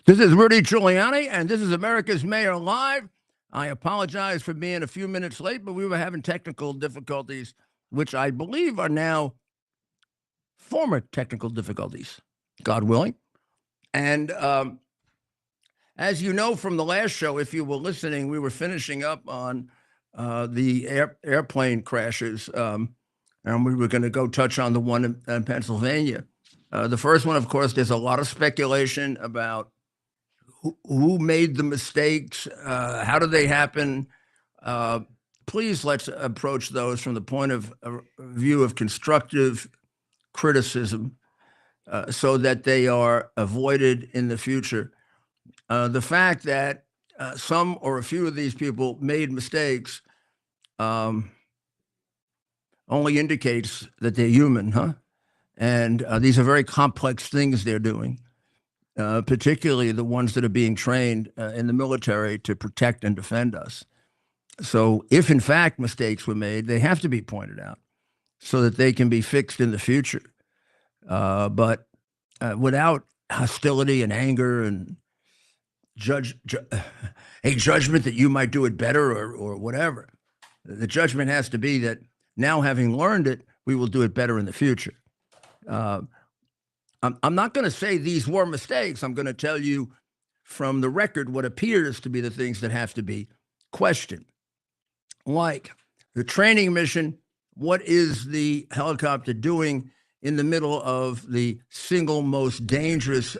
This is Rudy Giuliani, and this is America's Mayor Live. I apologize for being a few minutes late, but we were having technical difficulties, which I believe are now former technical difficulties, God willing. And as you know from the last show, if you were listening, we were finishing up on the airplane crashes, and we were going to go touch on the one in Pennsylvania. The first one, of course, there's a lot of speculation about who made the mistakes, how did they happen. Please let's approach those from the point of view of constructive criticism so that they are avoided in the future. The fact that some or a few of these people made mistakes only indicates that they're human, huh? And these are very complex things they're doing, particularly the ones that are being trained in the military to protect and defend us. So if, in fact, mistakes were made, they have to be pointed out so that they can be fixed in the future. But without hostility and anger and a judgment that you might do it better or whatever, the judgment has to be that now, having learned it, we will do it better in the future. I'm not going to say these were mistakes. I'm going to tell you from the record what appears to be the things that have to be questioned. Like the training mission, what is the helicopter doing in the middle of the single most dangerous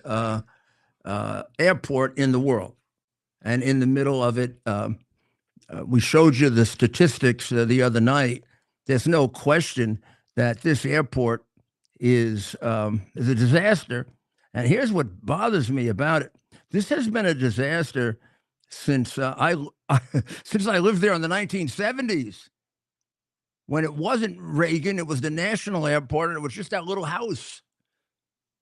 airport in the world? And in the middle of it, we showed you the statistics the other night. There's no question that this airport is a disaster. And here's what bothers me about it. This has been a disaster since I lived there in the 1970s. When it wasn't Reagan, it was the National Airport, and it was just that little house.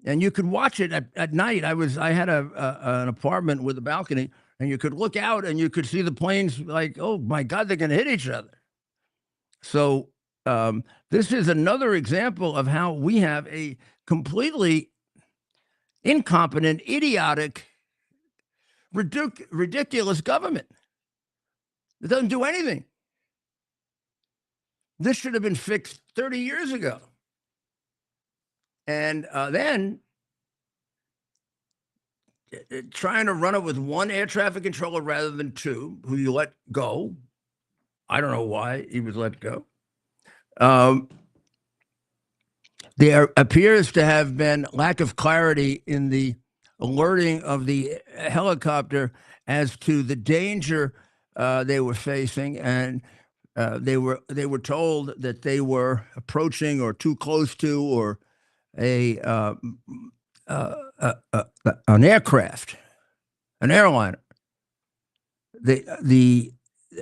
And you could watch it at night. I had an apartment with a balcony, and you could look out and you could see the planes like, oh my God, they're going to hit each other. So this is another example of how we have a completely incompetent, idiotic, ridiculous government. It doesn't do anything. This should have been fixed 30 years ago. And then trying to run it with one air traffic controller rather than two, who you let go. I don't know why he was let go. There appears to have been lack of clarity in the alerting of the helicopter as to the danger they were facing, and they were told that they were approaching or too close to or an aircraft, an airliner.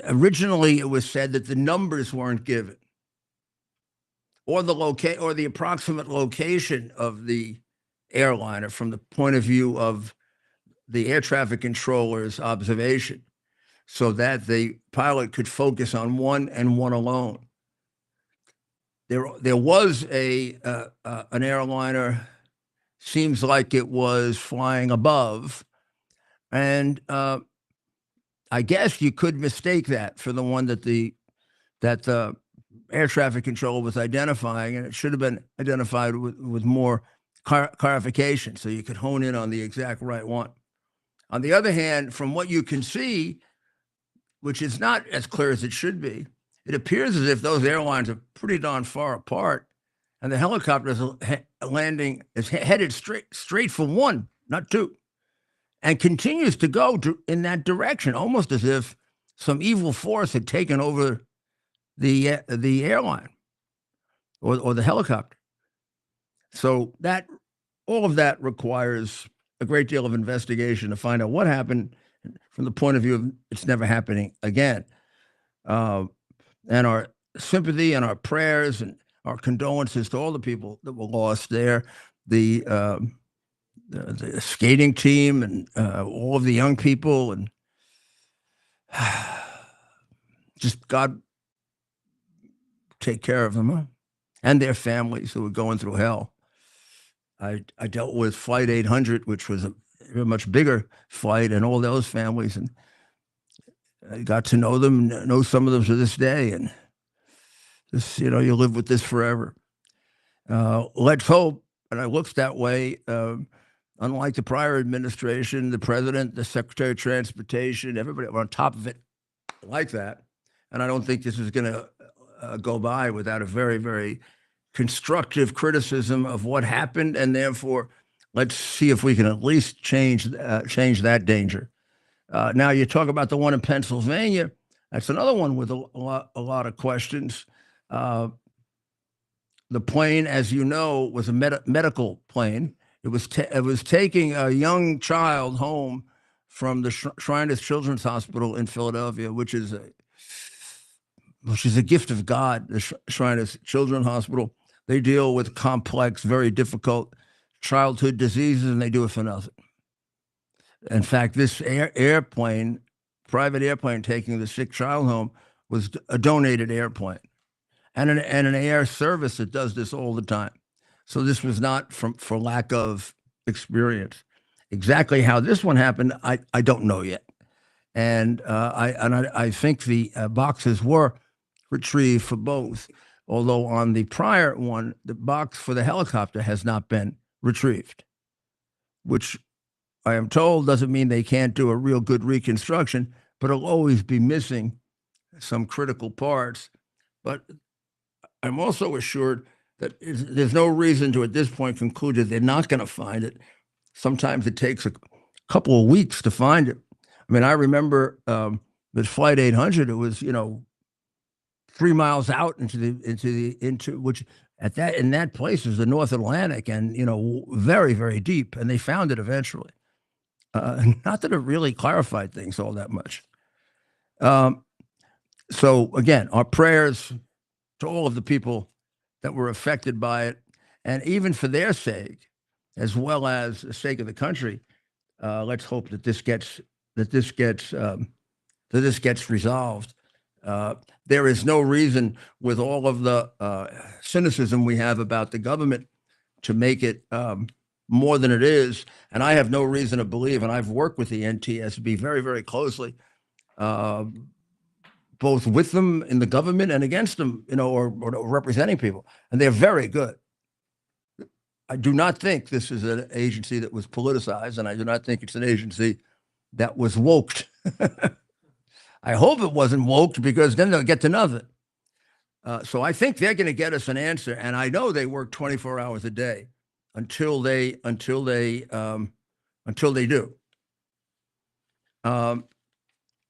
Originally it was said that the numbers weren't given, or the approximate location of the airliner from the point of view of the air traffic controller's observation, so that the pilot could focus on one and one alone. There was an airliner, seems like it was flying above, and I guess you could mistake that for the one that the air traffic controller was identifying, and it should have been identified with more clarification so you could hone in on the exact right one. On the other hand, from what you can see, which is not as clear as it should be, it appears as if those airlines are pretty darn far apart, and the helicopter is headed straight for one, not two, and continues to go in that direction, almost as if some evil force had taken over the airline or the helicopter. So all of that requires a great deal of investigation to find out what happened from the point of view of it's never happening again. And our sympathy and our prayers and our condolences to all the people that were lost there, the skating team and all of the young people, and just God take care of them, huh? And their families who were going through hell. I dealt with Flight 800, which was a much bigger flight, and all those families, and I got to know them, know some of them to this day, and this, you live with this forever. Let's hope, and it looks that way. Unlike the prior administration, the president, the secretary of transportation, everybody were on top of it like that. And I don't think this is going to go by without a very, very constructive criticism of what happened. And therefore, let's see if we can at least change that danger. Now, you talk about the one in Pennsylvania. That's another one with a lot of questions. The plane, as you know, was a medical plane. It was taking a young child home from the Shriners Children's Hospital in Philadelphia, which is a gift of God. The Shriners Children's Hospital, they deal with complex, very difficult childhood diseases, and they do it for nothing. In fact, this private airplane taking the sick child home was a donated airplane, and an air service that does this all the time. So this was not for lack of experience. Exactly how this one happened, I don't know yet. And I think the boxes were retrieved for both, although on the prior one, the box for the helicopter has not been retrieved, which I am told doesn't mean they can't do a real good reconstruction, but it'll always be missing some critical parts. But I'm also assured that there's no reason to, at this point, conclude that they're not going to find it. Sometimes it takes a couple of weeks to find it. I mean, I remember with Flight 800, it was 3 miles out into which in that place is the North Atlantic, and very, very deep, and they found it eventually. Not that it really clarified things all that much. So again, our prayers to all of the people that were affected by it, and even for their sake, as well as the sake of the country, let's hope that this gets resolved. There is no reason, with all of the cynicism we have about the government, to make it more than it is. And I have no reason to believe, and I've worked with the NTSB very, very closely, both with them in the government and against them, or representing people. And they're very good. I do not think this is an agency that was politicized, and I do not think it's an agency that was woked. I hope it wasn't woked, because then they'll get to nothing. So I think they're going to get us an answer, and I know they work 24 hours a day until they do.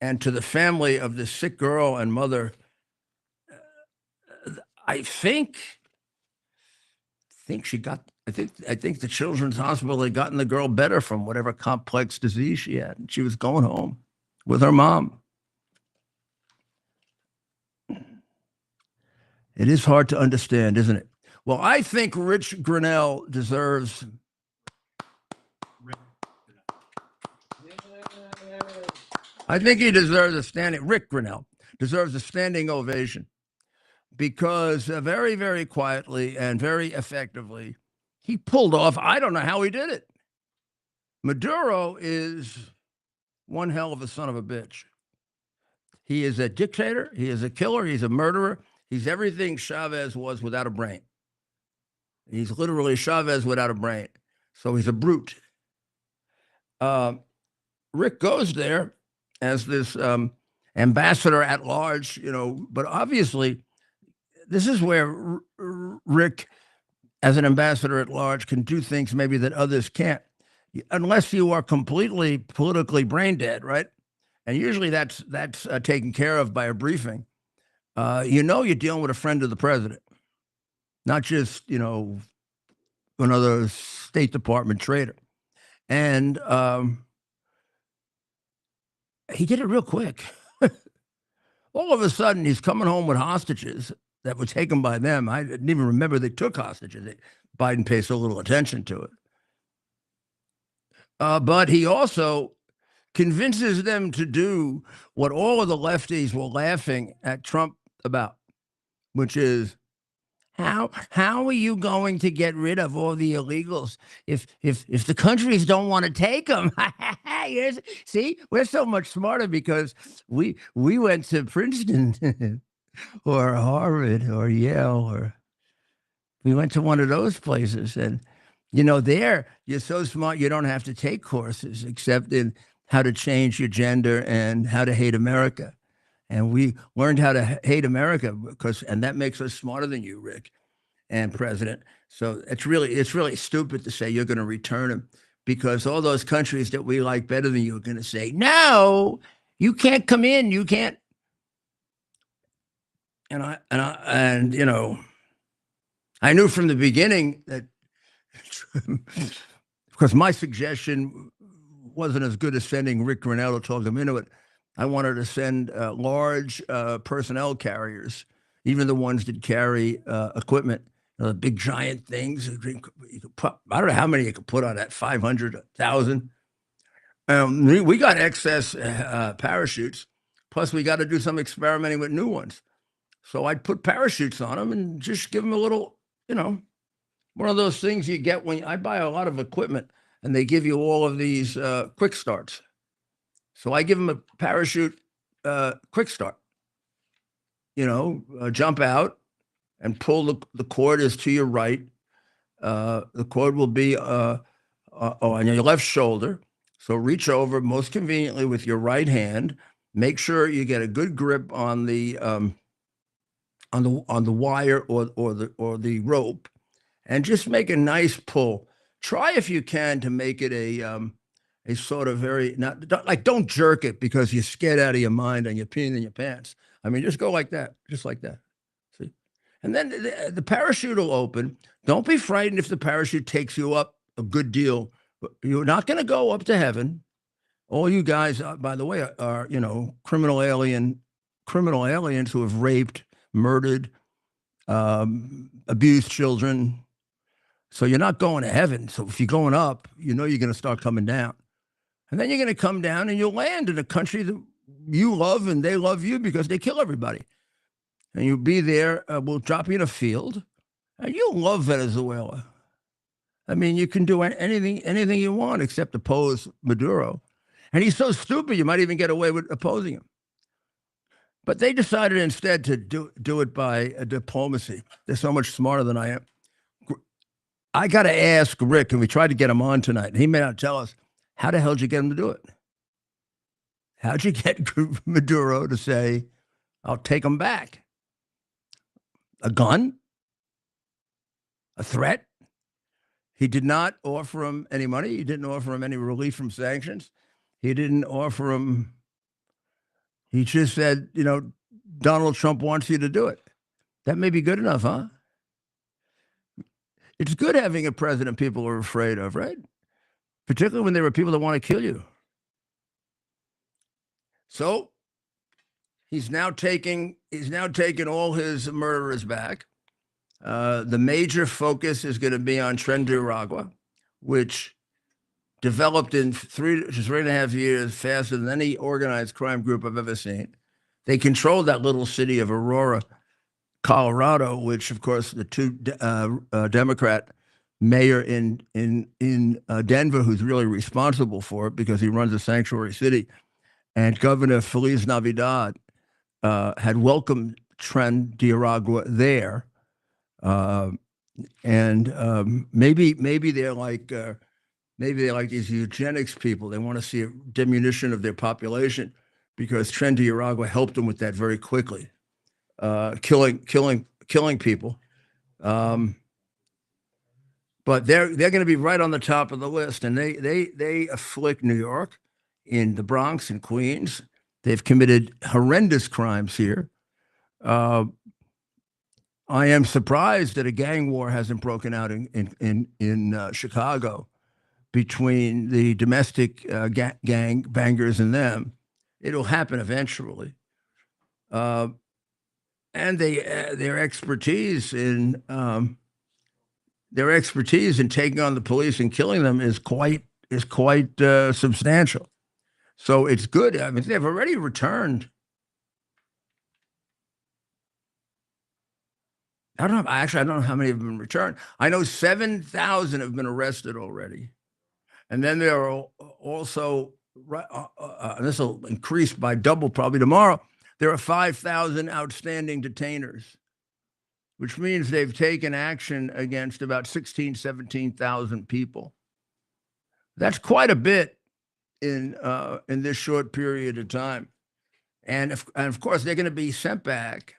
And to the family of the sick girl and mother, I think she got. I think the Children's Hospital had gotten the girl better from whatever complex disease she had, and she was going home with her mom. It is hard to understand, isn't it? Well, I think Rich Grenell deserves. I think he deserves a standing. Rick Grenell deserves a standing ovation, because very, very quietly and very effectively, he pulled off. I don't know how he did it. Maduro is one hell of a son of a bitch. He is a dictator. He is a killer. He's a murderer. He's everything Chavez was without a brain. He's literally Chavez without a brain. So he's a brute. Rick goes there as this ambassador at large, but obviously this is where Rick, as an ambassador at large, can do things maybe that others can't, unless you are completely politically brain dead, right? And usually that's taken care of by a briefing. You're dealing with a friend of the president, not just, another State Department traitor. And he did it real quick. All of a sudden, he's coming home with hostages that were taken by them. I didn't even remember they took hostages. Biden pays so little attention to it. But he also convinces them to do what all of the lefties were laughing at Trump about, which is How are you going to get rid of all the illegals if the countries don't want to take them? See, we're so much smarter because we went to Princeton or Harvard or Yale, or we went to one of those places. And there you're so smart you don't have to take courses except in how to change your gender and how to hate America. And we learned how to hate America and that makes us smarter than you, Rick, and President. So it's really stupid to say you're going to return them, because all those countries that we like better than you are going to say, no, you can't come in, you can't. And I knew from the beginning that, because my suggestion wasn't as good as sending Rick Grenell to talk them into it. I wanted to send large personnel carriers, even the ones that carry equipment, the big giant things. I don't know how many you could put on that, 500, 1,000. We got excess parachutes. Plus, we got to do some experimenting with new ones. So I'd put parachutes on them and just give them a little, one of those things you get when I buy a lot of equipment and they give you all of these quick starts. So I give them a parachute quick start, jump out and pull the cord is to your right. The cord will be on your left shoulder. So reach over most conveniently with your right hand. Make sure you get a good grip on the wire or the rope, and just make a nice pull. Try if you can to make it a sort of very don't jerk it because you're scared out of your mind and you're peeing in your pants. I mean, just go like that, just like that. See, and then the parachute will open. Don't be frightened if the parachute takes you up a good deal. You're not going to go up to heaven. All you guys, by the way, are criminal aliens who have raped, murdered, abused children. So you're not going to heaven. So if you're going up, you're going to start coming down. And then you're going to come down and you'll land in a country that you love and they love you because they kill everybody. And you'll be there. We'll drop you in a field. And you'll love Venezuela. I mean, you can do anything you want except oppose Maduro. And he's so stupid, you might even get away with opposing him. But they decided instead to do it by diplomacy. They're so much smarter than I am. I got to ask Rick, and we tried to get him on tonight, and he may not tell us, how the hell did you get him to do it? How'd you get Maduro to say, I'll take him back? A gun? A threat? He did not offer him any money. He didn't offer him any relief from sanctions. He didn't offer him. He just said, Donald Trump wants you to do it. That may be good enough, huh? It's good having a president people are afraid of, right? Particularly when there are people that want to kill you. So he's now taking all his murderers back. The major focus is going to be on Tren de Aragua, which developed in 3.5 years faster than any organized crime group I've ever seen. They controlled that little city of Aurora, Colorado, which, of course, the two Democrat mayor in Denver, who's really responsible for it because he runs a sanctuary city, and Governor Feliz Navidad had welcomed Tren de Aragua there. Maybe they're like these eugenics people. They want to see a diminution of their population because Tren de Aragua helped them with that very quickly, killing people. But they're going to be right on the top of the list, and they afflict New York, in the Bronx and Queens. They've committed horrendous crimes here. I am surprised that a gang war hasn't broken out in Chicago between the domestic gang bangers and them. It'll happen eventually. And their expertise in taking on the police and killing them is quite substantial. So it's good. I mean, they've already returned. I don't know. Actually, I don't know how many have been returned. I know 7,000 have been arrested already. And then there are also, this will increase by double probably tomorrow, there are 5,000 outstanding detainers, which means they've taken action against about 16, 17,000 people. That's quite a bit in this short period of time. And of course, they're going to be sent back.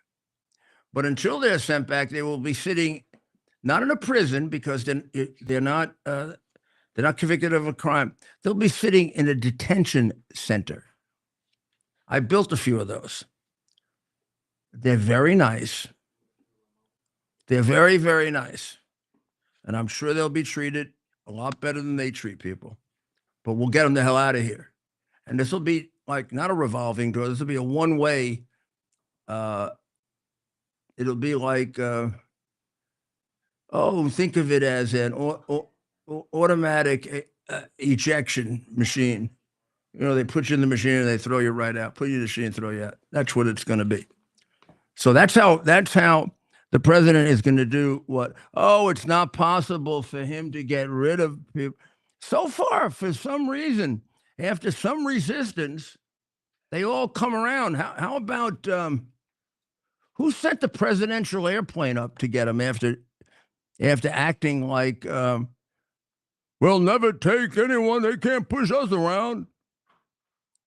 But until they're sent back, they will be sitting not in a prison because they're not convicted of a crime. They'll be sitting in a detention center. I built a few of those. They're very nice. They're very, very nice. And I'm sure they'll be treated a lot better than they treat people. But we'll get them the hell out of here. And this will be like not a revolving door. This will be a one-way. It'll be like, think of it as an automatic ejection machine. You know, they put you in the machine and they throw you right out. Put you in the machine and throw you out. That's what it's going to be. So that's how the president is going to do what? Oh, it's not possible for him to get rid of people. So far, for some reason, after some resistance, they all come around. How about who sent the presidential airplane up to get him after acting like we'll never take anyone? They can't push us around.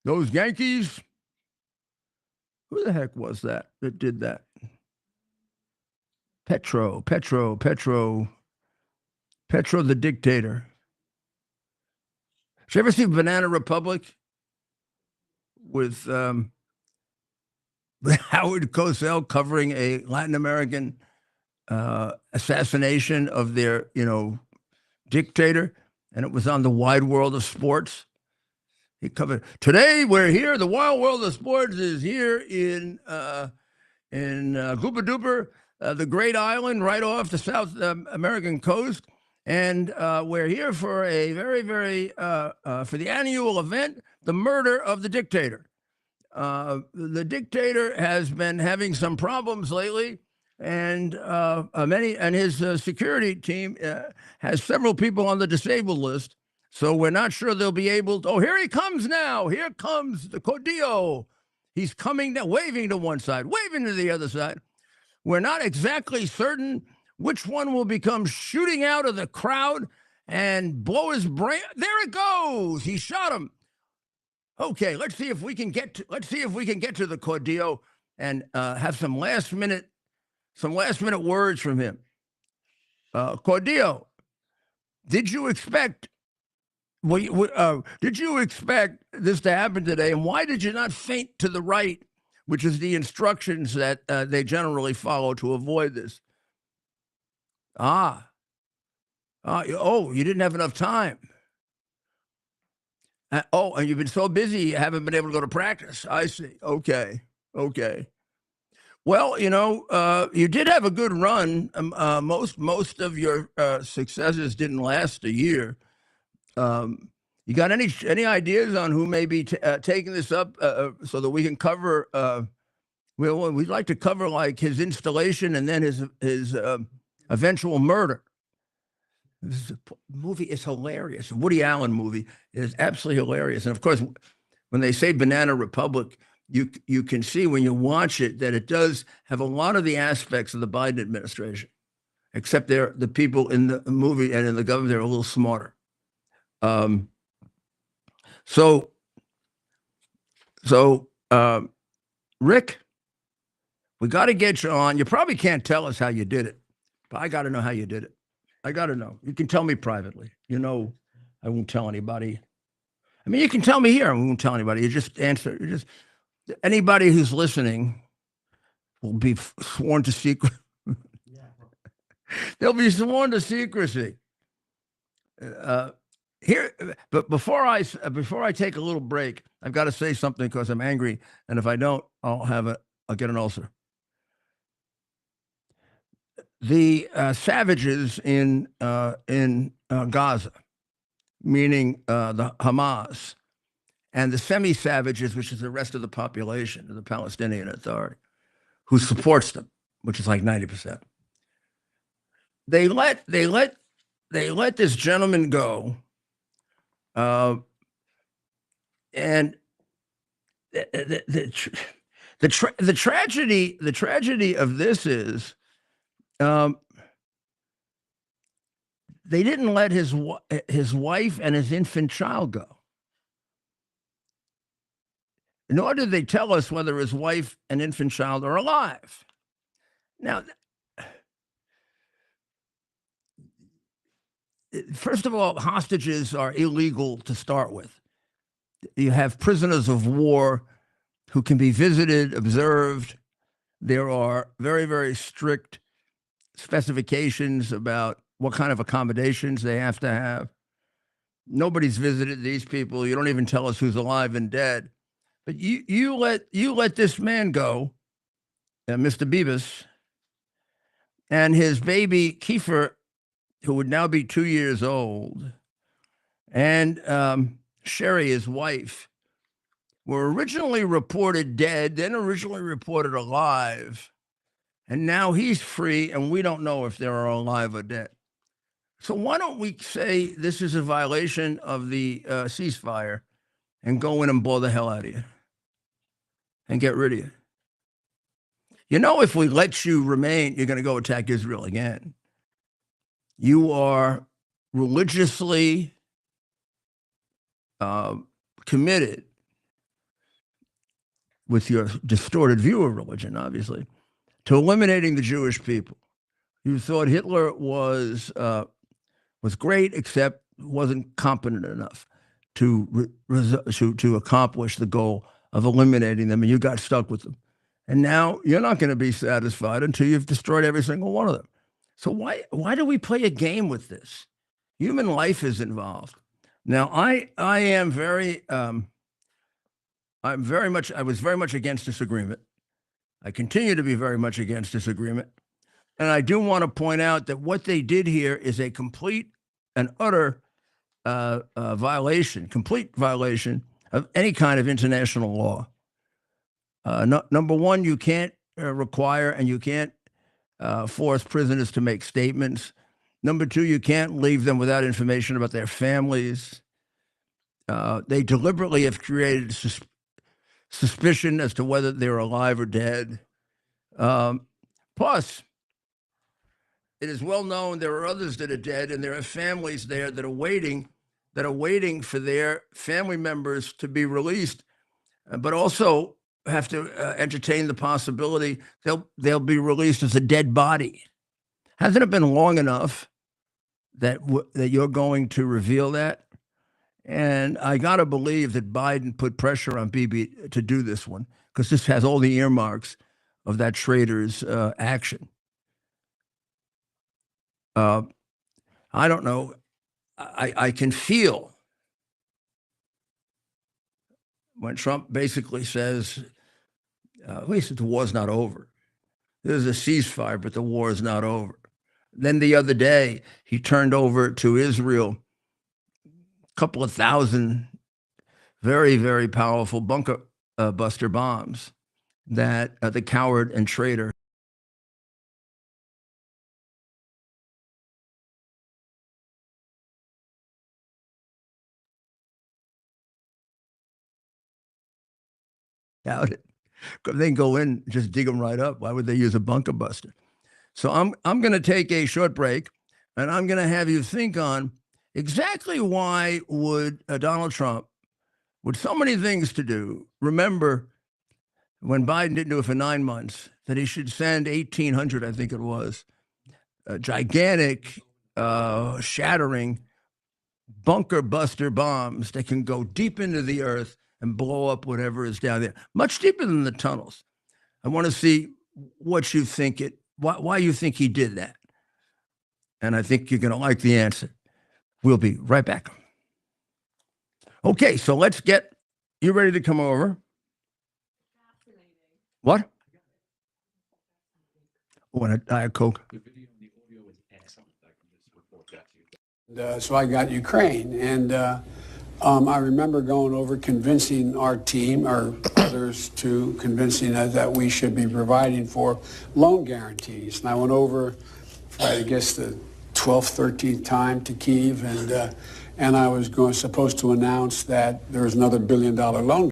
Those Yankees. Who the heck was that did that? Petro, the dictator. Did you ever see Banana Republic with Howard Cosell covering a Latin American assassination of their, dictator? And it was on the wide world of sports. He covered, today we're here, the wild world of sports is here in Goopa Duper, the great island right off the South American coast. And we're here for a very, very, for the annual event, the murder of the dictator. The dictator has been having some problems lately, and his security team has several people on the disabled list. So we're not sure they'll be able to. Oh, here he comes now. Here comes the Cordillo. He's coming down, waving to one side, waving to the other side. We're not exactly certain which one will become shooting out of the crowd and blow his brain. There it goes. He shot him. Okay, let's see if we can get to the Cordillo and have some last minute words from him. Cordillo, did you expect this to happen today? And why did you not feint to the right, which is the instructions that they generally follow to avoid this? You didn't have enough time. And you've been so busy, you haven't been able to go to practice. I see. Okay. Well, you did have a good run. Most of your successes didn't last a year. You got any ideas on who may be taking this up so that we can cover? We'd like to cover like his installation and then his eventual murder. This movie is hilarious. Woody Allen movie is absolutely hilarious. And of course, when they say Banana Republic, you can see when you watch it that it does have a lot of the aspects of the Biden administration, except the people in the movie and in the government, they're a little smarter. Rick, we got to get you on. You probably can't tell us how you did it, but I got to know how you did it. I got to know. You can tell me privately. I won't tell anybody. I mean, you can tell me here. I won't tell anybody. You just answer. Anybody who's listening will be sworn to secret. They'll be sworn to secrecy. Here, but before I take a little break, I've got to say something because I'm angry, and if I don't, I'll get an ulcer. The savages in Gaza, meaning the Hamas, and the semi-savages, which is the rest of the population of the Palestinian Authority, who supports them, which is like 90%. they let this gentleman go, and the tragedy of this is, they didn't let his wife and his infant child go. Nor did they tell us whether his wife and infant child are alive. Now, first of all, hostages are illegal to start with. You have prisoners of war who can be visited, observed. There are very, very strict specifications about what kind of accommodations they have to have. Nobody's visited these people. You don't even tell us who's alive and dead. But you let this man go, Mr. Beavis, and his baby Kiefer, who would now be 2 years old, and Sherry, his wife, were originally reported dead, then originally reported alive, and now he's free, and we don't know if they're alive or dead. So why don't we say this is a violation of the ceasefire and go in and blow the hell out of you and get rid of you? You know, if we let you remain, you're going to go attack Israel again. You are religiously committed, with your distorted view of religion, obviously, to eliminating the Jewish people. You thought Hitler was great, except wasn't competent enough to accomplish the goal of eliminating them, and you got stuck with them. And now you're not going to be satisfied until you've destroyed every single one of them. So why do we play a game with this? Human life is involved. Now, I was very much against this agreement. I continue to be very much against this agreement. And I do want to point out that what they did here is a complete and utter complete violation of any kind of international law. Number one, you can't require and you can't force prisoners to make statements. Number two, you can't leave them without information about their families. They deliberately have created suspicion as to whether they're alive or dead. Plus, it is well known there are others that are dead, and there are families there that are waiting for their family members to be released, but also have to entertain the possibility they'll be released as a dead body. Hasn't it been long enough that you're going to reveal that? And I got to believe that Biden put pressure on Bibi to do this one, because this has all the earmarks of that traitor's action. I don't know. I can feel when Trump basically says, at least the war's not over. There's a ceasefire, but the war is not over. Then the other day, he turned over to Israel a couple of thousand very, very powerful bunker buster bombs that the coward and traitor out it. They can go in, just dig them right up. Why would they use a bunker buster? So I'm going to take a short break, and I'm going to have you think on exactly why would Donald Trump, with so many things to do, remember when Biden didn't do it for 9 months, that he should send 1,800, I think it was, gigantic, shattering bunker buster bombs that can go deep into the earth and blow up whatever is down there, much deeper than the tunnels. I want to see what you think why you think he did that. And I think you're going to like the answer. We'll be right back. Okay, so let's get you ready to come over. What? Want a Diet Coke? The video and the audio is excellent. I can just report that to you. So I got Ukraine, and I remember going over convincing our team, or others, to convincing us that we should be providing for loan guarantees. And I went over I guess the 12th, 13th time to Kyiv, and I was supposed to announce that there was another $1 billion loan.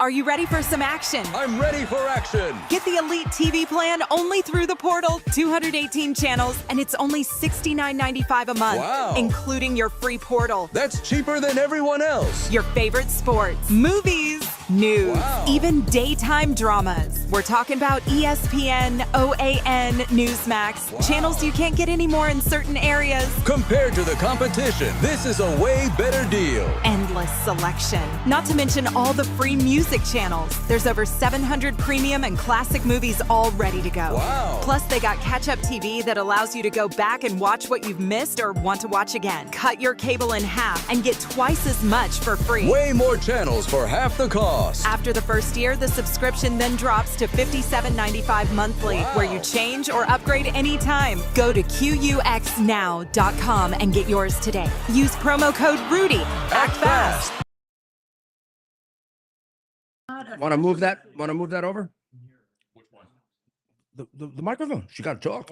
Are you ready for some action? I'm ready for action. Get the Elite TV plan only through the portal, 218 channels, and it's only $69.95 a month, Wow. including your free portal. That's cheaper than everyone else. Your favorite sports, movies, news, Wow. even daytime dramas. We're talking about ESPN, OAN, Newsmax, Wow. channels you can't get anymore in certain areas. Compared to the competition, this is a way better deal. Endless selection. Not to mention all the free music channels. There's over 700 premium and classic movies all ready to go. Wow. Plus, they got catch-up TV that allows you to go back and watch what you've missed or want to watch again. Cut your cable in half and get twice as much for free. Way more channels for half the cost. After the first year, the subscription then drops to $57.95 monthly, Wow. where you change or upgrade anytime. Go to QUXNow.com and get yours today. Use promo code RUDY. Act fast. Want to move that? Want to move that over? Which one? The microphone. She got to talk.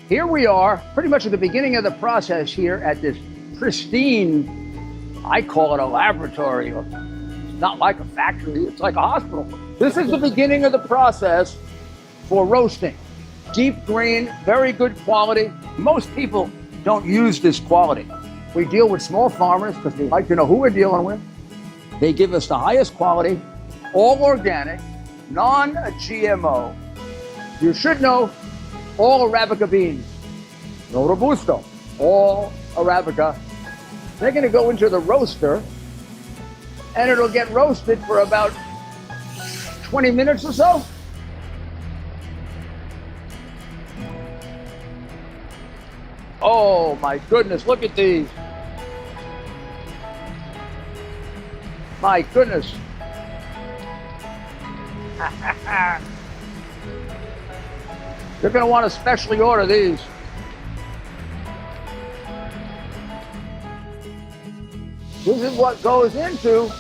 Here we are, pretty much at the beginning of the process here at this pristine, I call it a laboratory. It's not like a factory, it's like a hospital. This is the beginning of the process for roasting. Deep grain, very good quality. Most people don't use this quality. We deal with small farmers because they like to know who we're dealing with. They give us the highest quality, all organic, non-GMO. You should know all Arabica beans, no Robusto, all Arabica. They're going to go into the roaster, and it'll get roasted for about 20 minutes or so. Oh my goodness, look at these. My goodness. You're going to want to specially order these. This is what goes into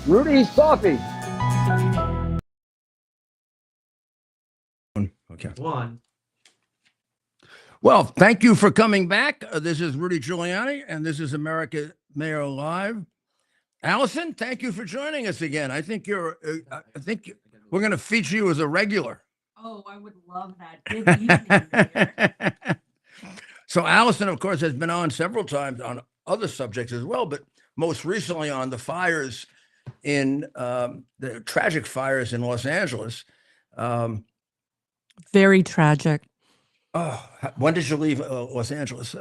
Rudy's coffee. Okay. One. Well, thank you for coming back. This is Rudy Giuliani, and this is America Mayor Live. Allison, thank you for joining us again. I think you're. I think we're going to feature you as a regular. Oh, I would love that. Good evening, Mayor. So Allison, of course, has been on several times on other subjects as well, but most recently on the fires in the tragic fires in Los Angeles. Very tragic. Oh, when did you leave Los Angeles?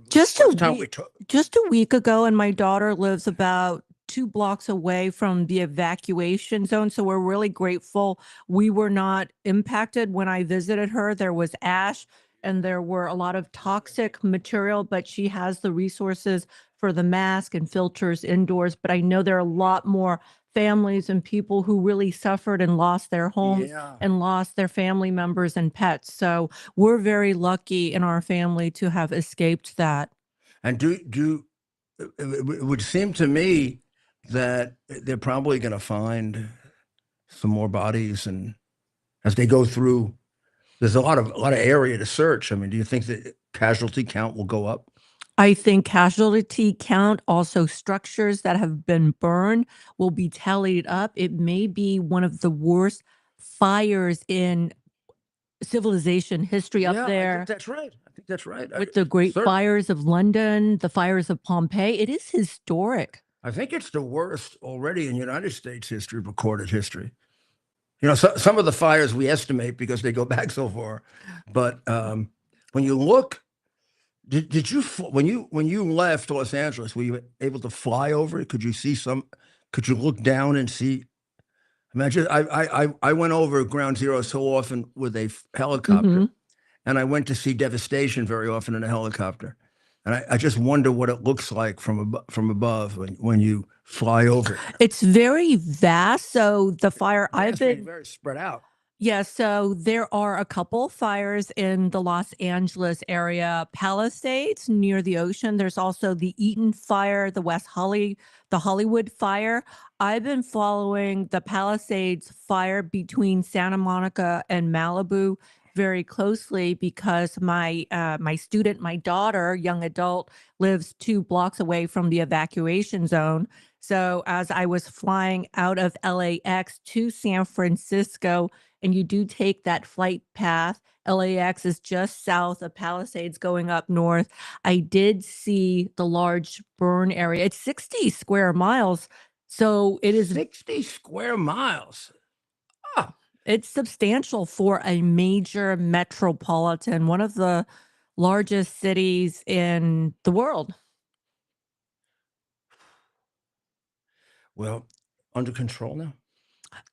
Just first time we took. just a week ago, and my daughter lives about 2 blocks away from the evacuation zone. So we're really grateful we were not impacted. When I visited her, there was ash and there were a lot of toxic material, but she has the resources for the mask and filters indoors. But I know there are a lot more families and people who really suffered and lost their homes and lost their family members and pets. So we're very lucky in our family to have escaped that. And it would seem to me that they're probably going to find some more bodies, and as they go through, there's a lot of area to search. I mean, do you think that casualty count will go up? I think casualty count, also structures that have been burned, will be tallied up. It may be one of the worst fires in civilization history up Yeah, I there. think that's right. I think that's right. With the great fires of London, the fires of Pompeii. It is historic. I think it's the worst already in United States history, recorded history. You know, some of the fires we estimate because they go back so far, but when you look, did you when you left Los Angeles, were you able to fly over it? Could you see some? Could you look down and see? Imagine I went over Ground Zero so often with a helicopter, and I went to see devastation very often in a helicopter, and I just wonder what it looks like from above when you fly over. It's very vast. So the fire I've been very spread out. Yeah, so there are a couple fires in the Los Angeles area, Palisades near the ocean. There's also the Eaton fire, the Hollywood fire. I've been following the Palisades fire between Santa Monica and Malibu very closely because my student, my daughter, young adult, lives 2 blocks away from the evacuation zone. So as I was flying out of LAX to San Francisco, and you do take that flight path. LAX is just south of Palisades going up north. I did see the large burn area. It's 60 square miles. So it is 60 square miles. Ah, it's substantial for a major metropolitan, one of the largest cities in the world. well, under control now.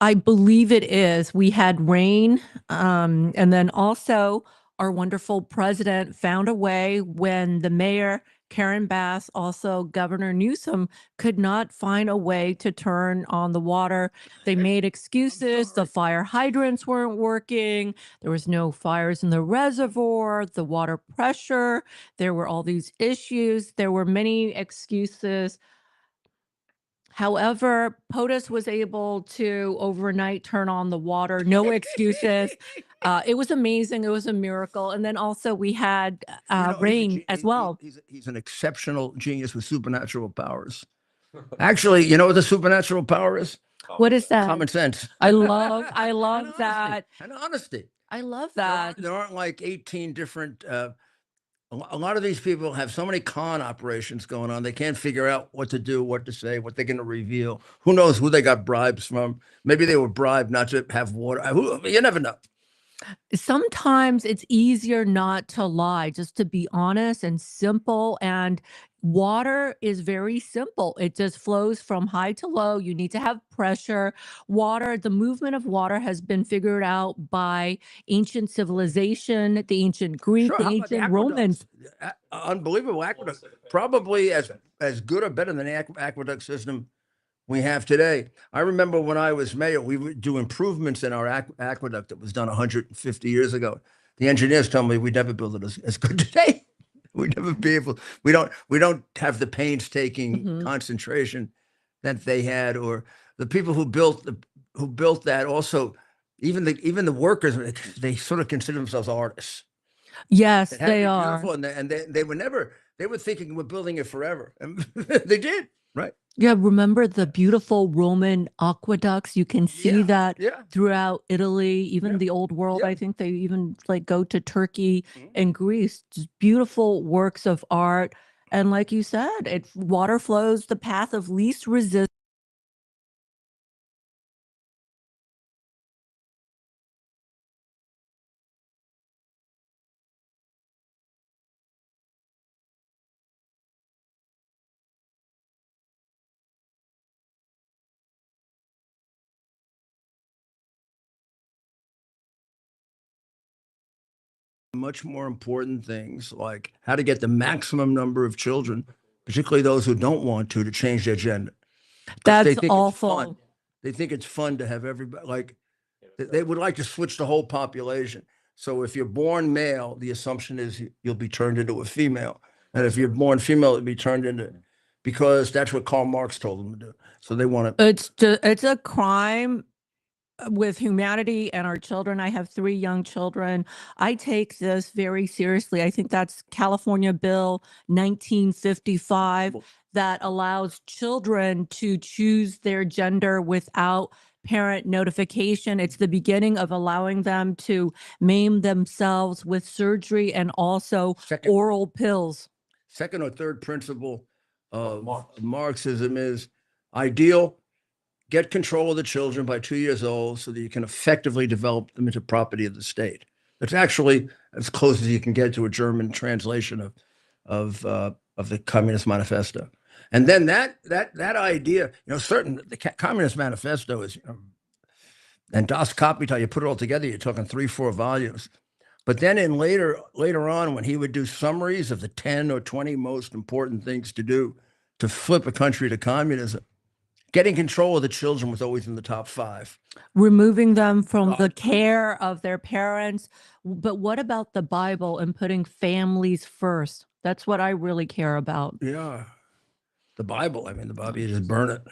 I believe it is. We had rain, and then also our wonderful president found a way when the mayor, Karen Bass, also Governor Newsom, could not find a way to turn on the water. They made excuses. The fire hydrants weren't working. There was no fires in the reservoir, the water pressure. There were all these issues. There were many excuses. However, POTUS was able to overnight turn on the water, no excuses. It was amazing. It was a miracle. And then also we had You know, rain as well. he's an exceptional genius with supernatural powers. Actually, you know what the supernatural power is? What is that? Common sense. I love And that. honesty. And honesty. I love There that. aren't, there aren't like 18 different. A lot of these people have so many con operations going on. They can't figure out what to do, what to say, what they're going to reveal. Who knows who they got bribes from? Maybe they were bribed not to have water. You never know. Sometimes it's easier not to lie, just to be honest and simple. And water is very simple. It just flows from high to low. You need to have pressure. Water, the movement of water has been figured out by ancient civilization, the ancient Greek, Sure. the How about the ancient Romans. aqueducts? Unbelievable aqueduct. Probably as good or better than the aqueduct system we have today. I remember when I was mayor, we would do improvements in our aqueduct that was done 150 years ago. The engineers told me we'd never build it as good today. We'd never be able. We don't have the painstaking concentration that they had, or the people who built that. Also, even the workers, they sort of consider themselves artists. Yes, It had to they be are. beautiful, and they were never. They were thinking we're building it forever, and they did. Right. Yeah, remember the beautiful Roman aqueducts? You can see Yeah, that yeah. throughout Italy, even Yeah, the old world. yeah. I think they even like go to Turkey Mhm. and Greece. Just beautiful works of art. And like you said, water flows the path of least resistance. Much more important things like how to get the maximum number of children, particularly those who don't want to change their gender. 'Cause That's they think it's fun. awful. They think it's fun to have everybody like they would like to switch the whole population. So if you're born male, the assumption is you'll be turned into a female, and if you're born female, it'll be turned into because that's what Karl Marx told them to do. So they want to. It's a crime with humanity and our children. I have 3 young children. I take this very seriously. I think that's California Bill 1955 that allows children to choose their gender without parent notification. It's the beginning of allowing them to maim themselves with surgery and also Second. oral pills. Second or third principle of Marxism is ideal. Get control of the children by 2 years old so that you can effectively develop them into property of the state. It's actually as close as you can get to a German translation of the Communist Manifesto. And then that idea, the Communist Manifesto is, and Das Kapital, you put it all together, you're talking 3-4 volumes. But then later on, when he would do summaries of the 10 or 20 most important things to do to flip a country to communism, getting control of the children was always in the top 5. Removing them from the God. care of their parents. But what about the Bible and putting families first? That's what I really care about. Yeah. The Bible. I mean, the Bible, you just burn it.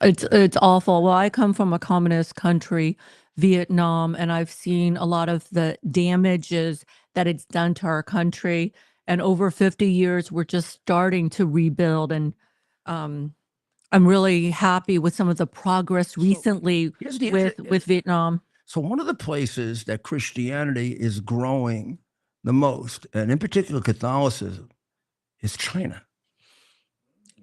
It's awful. Well, I come from a communist country, Vietnam, and I've seen a lot of the damages that it's done to our country. And over 50 years, we're just starting to rebuild. And I'm really happy with some of the progress recently here's the with Vietnam. So one of the places that Christianity is growing the most, and in particular Catholicism, is China.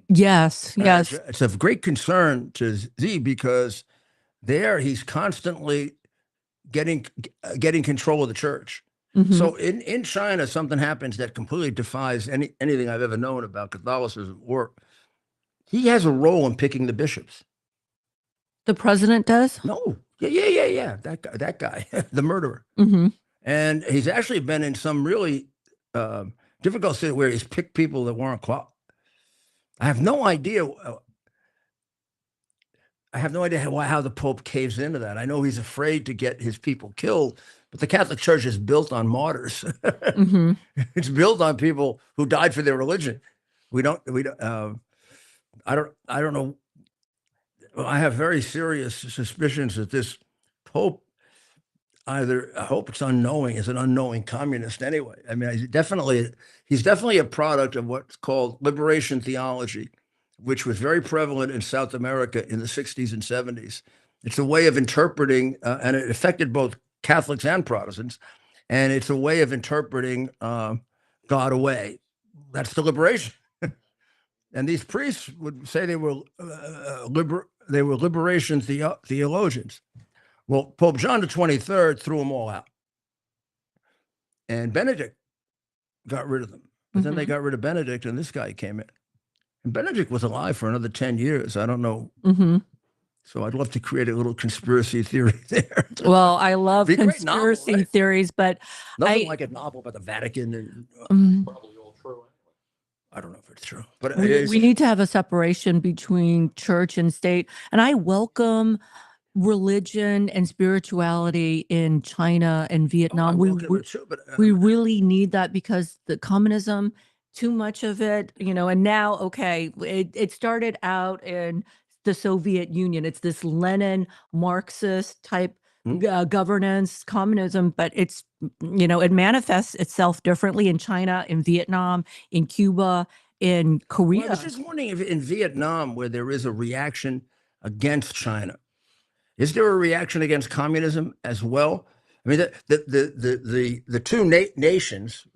Yes, yes. It's of great concern to Z because there he's constantly getting control of the church. Mhm. So in China, something happens that completely defies anything I've ever known about Catholicism. Or he has a role in picking the bishops. The president does? No, yeah. That guy, the murderer. Hmm. And he's actually been in some really difficult situation where he's picked people that weren't qualified. I have no idea. How the Pope caves into that. I know he's afraid to get his people killed, but the Catholic Church is built on martyrs. Hmm. It's built on people who died for their religion. I don't know. I have very serious suspicions that this Pope I hope it's unknowing, is an unknowing communist anyway. I mean, he's definitely a product of what's called liberation theology, which was very prevalent in South America in the 60s and 70s. It's a way of interpreting, and it affected both Catholics and Protestants, and it's a way of interpreting God away. That's the liberation. And these priests would say they were liberation theologians. Well, Pope John the 23rd threw them all out. And Benedict got rid of them. But then they got rid of Benedict and this guy came in. And Benedict was alive for another 10 years. I don't know. Hmm. So I'd love to create a little conspiracy theory there. Well, I love Be a great novel, conspiracy right? theories, but Nothing like a novel about the Vatican. And, Probably all true. I don't know if it's true. But we need to have a separation between church and state. And I welcome religion and spirituality in China and Vietnam. We really need that because the communism, too much of it, and now, okay, it started out in the Soviet Union. It's this Lenin Marxist type governance, communism, but it's, it manifests itself differently in China, in Vietnam, in Cuba, in Korea. Well, I was just wondering if in Vietnam, where there is a reaction against China, is there a reaction against communism as well? I mean, the two nations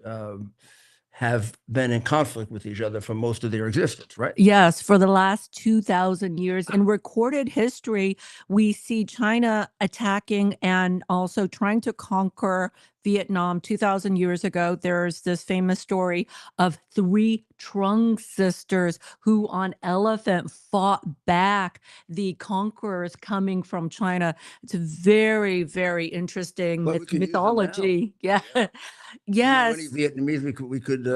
have been in conflict with each other for most of their existence, right? Yes, for the last 2,000 years. In recorded history, we see China attacking and also trying to conquer Vietnam 2,000 years ago. There's this famous story of 3 Trung sisters who on elephant fought back the conquerors coming from China. It's a very, very interesting Well, we could use them now. mythology. Yeah. Do you know Yes. any Vietnamese we could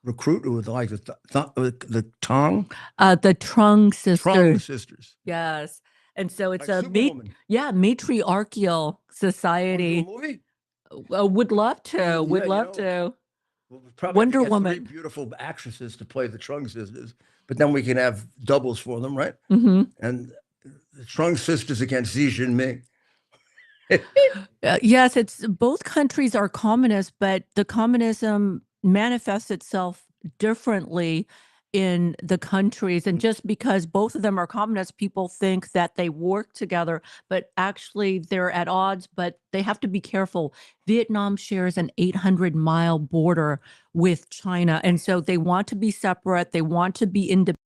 recruit with, like the Tong? The Trung Trung sisters. sisters. Yes. And so it's Like a Superwoman. matriarchal Wanna do society. a movie? Would love to. Yeah, Would you love know, to. We'll probably Wonder have to get 3 Woman. beautiful actresses to play the Trung sisters, but then we can have doubles for them, right? Hmm. And the Trung sisters against Xi Jinping. Yes, it's both countries are communist, but the communism manifests itself differently in the countries. And just because both of them are communist, people think that they work together, but actually they're at odds, but they have to be careful. Vietnam shares an 800-mile border with China. And so they want to be separate. They want to be independent.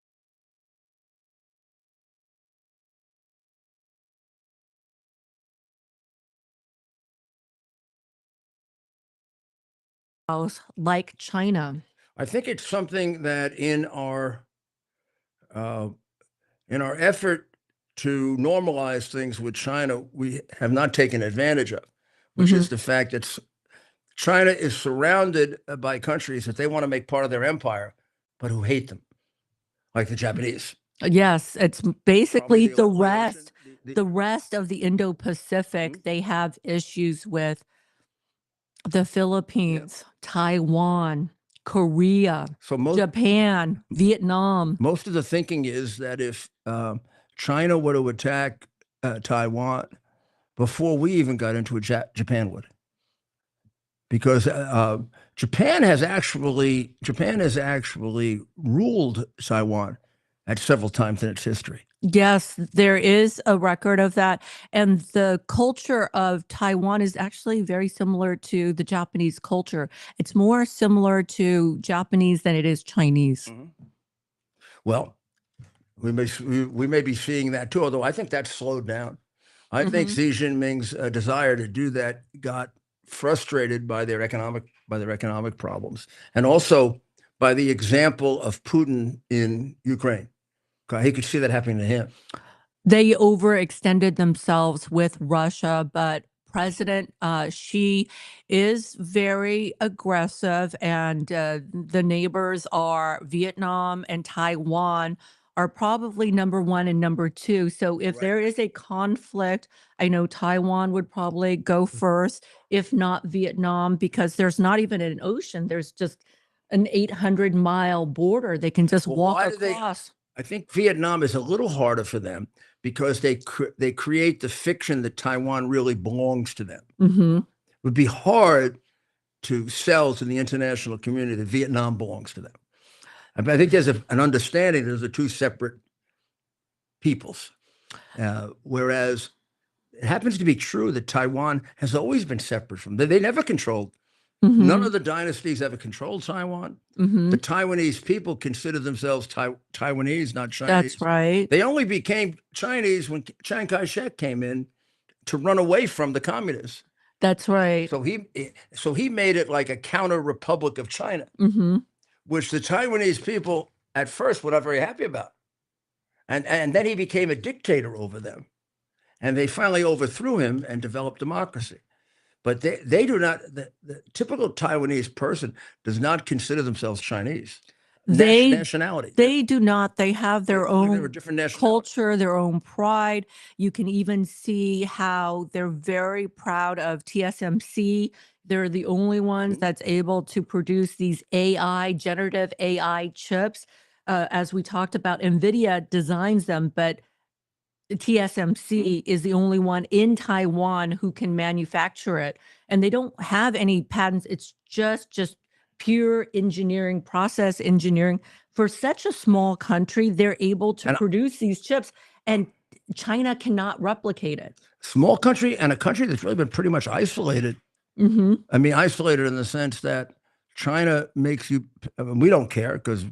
Like China. I think it's something that in our effort to normalize things with China, we have not taken advantage of, which is the fact that China is surrounded by countries that they want to make part of their empire, but who hate them, like the Japanese. Yes, it's basically the the ocean, rest. the- The rest of the Indo-Pacific, they have issues with the Philippines, Taiwan, Korea, so Japan, Vietnam. most of the thinking is that if China were to attack Taiwan before we even got into it, Japan would, because Japan has actually ruled Taiwan at several times in its history. Yes, there is a record of that. And the culture of Taiwan is actually very similar to the Japanese culture. It's more similar to Japanese than it is Chinese. Well, we may be seeing that too, although I think that's slowed down. I think Xi Jinping's desire to do that got frustrated by their economic problems, and also by the example of Putin in Ukraine. He could see that happening to him. They overextended themselves with Russia, but President Xi is very aggressive, and the neighbors are Vietnam and Taiwan are probably number one and number two. So if there is a conflict, I know Taiwan would probably go first, if not Vietnam, because there's not even an ocean. There's just an 800-mile border. They can just walk across. I think Vietnam is a little harder for them because they create the fiction that Taiwan really belongs to them. Mm-hmm. It would be hard to sell to the international community that Vietnam belongs to them. I think there's an understanding there's the two separate peoples, whereas it happens to be true that Taiwan has always been separate from them. They never controlled. Mm-hmm. None of the dynasties ever controlled Taiwan. Mm-hmm. The Taiwanese people consider themselves Taiwanese, not Chinese. That's right. They only became Chinese when Chiang Kai-shek came in to run away from the communists. That's right. So he made it like a counter republic of China, Mm-hmm. which the Taiwanese people at first were not very happy about. And then he became a dictator over them. And they finally overthrew him and developed democracy. But they do not, the typical Taiwanese person does not consider themselves Chinese. Nationality. They do not. They have their own different culture, their own pride. You can even see how they're very proud of TSMC. They're the only ones that's able to produce these generative AI chips. As we talked about, NVIDIA designs them, but TSMC is the only one in Taiwan who can manufacture it. And they don't have any patents. It's just pure engineering, process engineering. For such a small country, they're able to produce these chips, and China cannot replicate it. Small country, and a country that's really been pretty much isolated. Mm-hmm. I mean, isolated in the sense that China makes you, we don't care because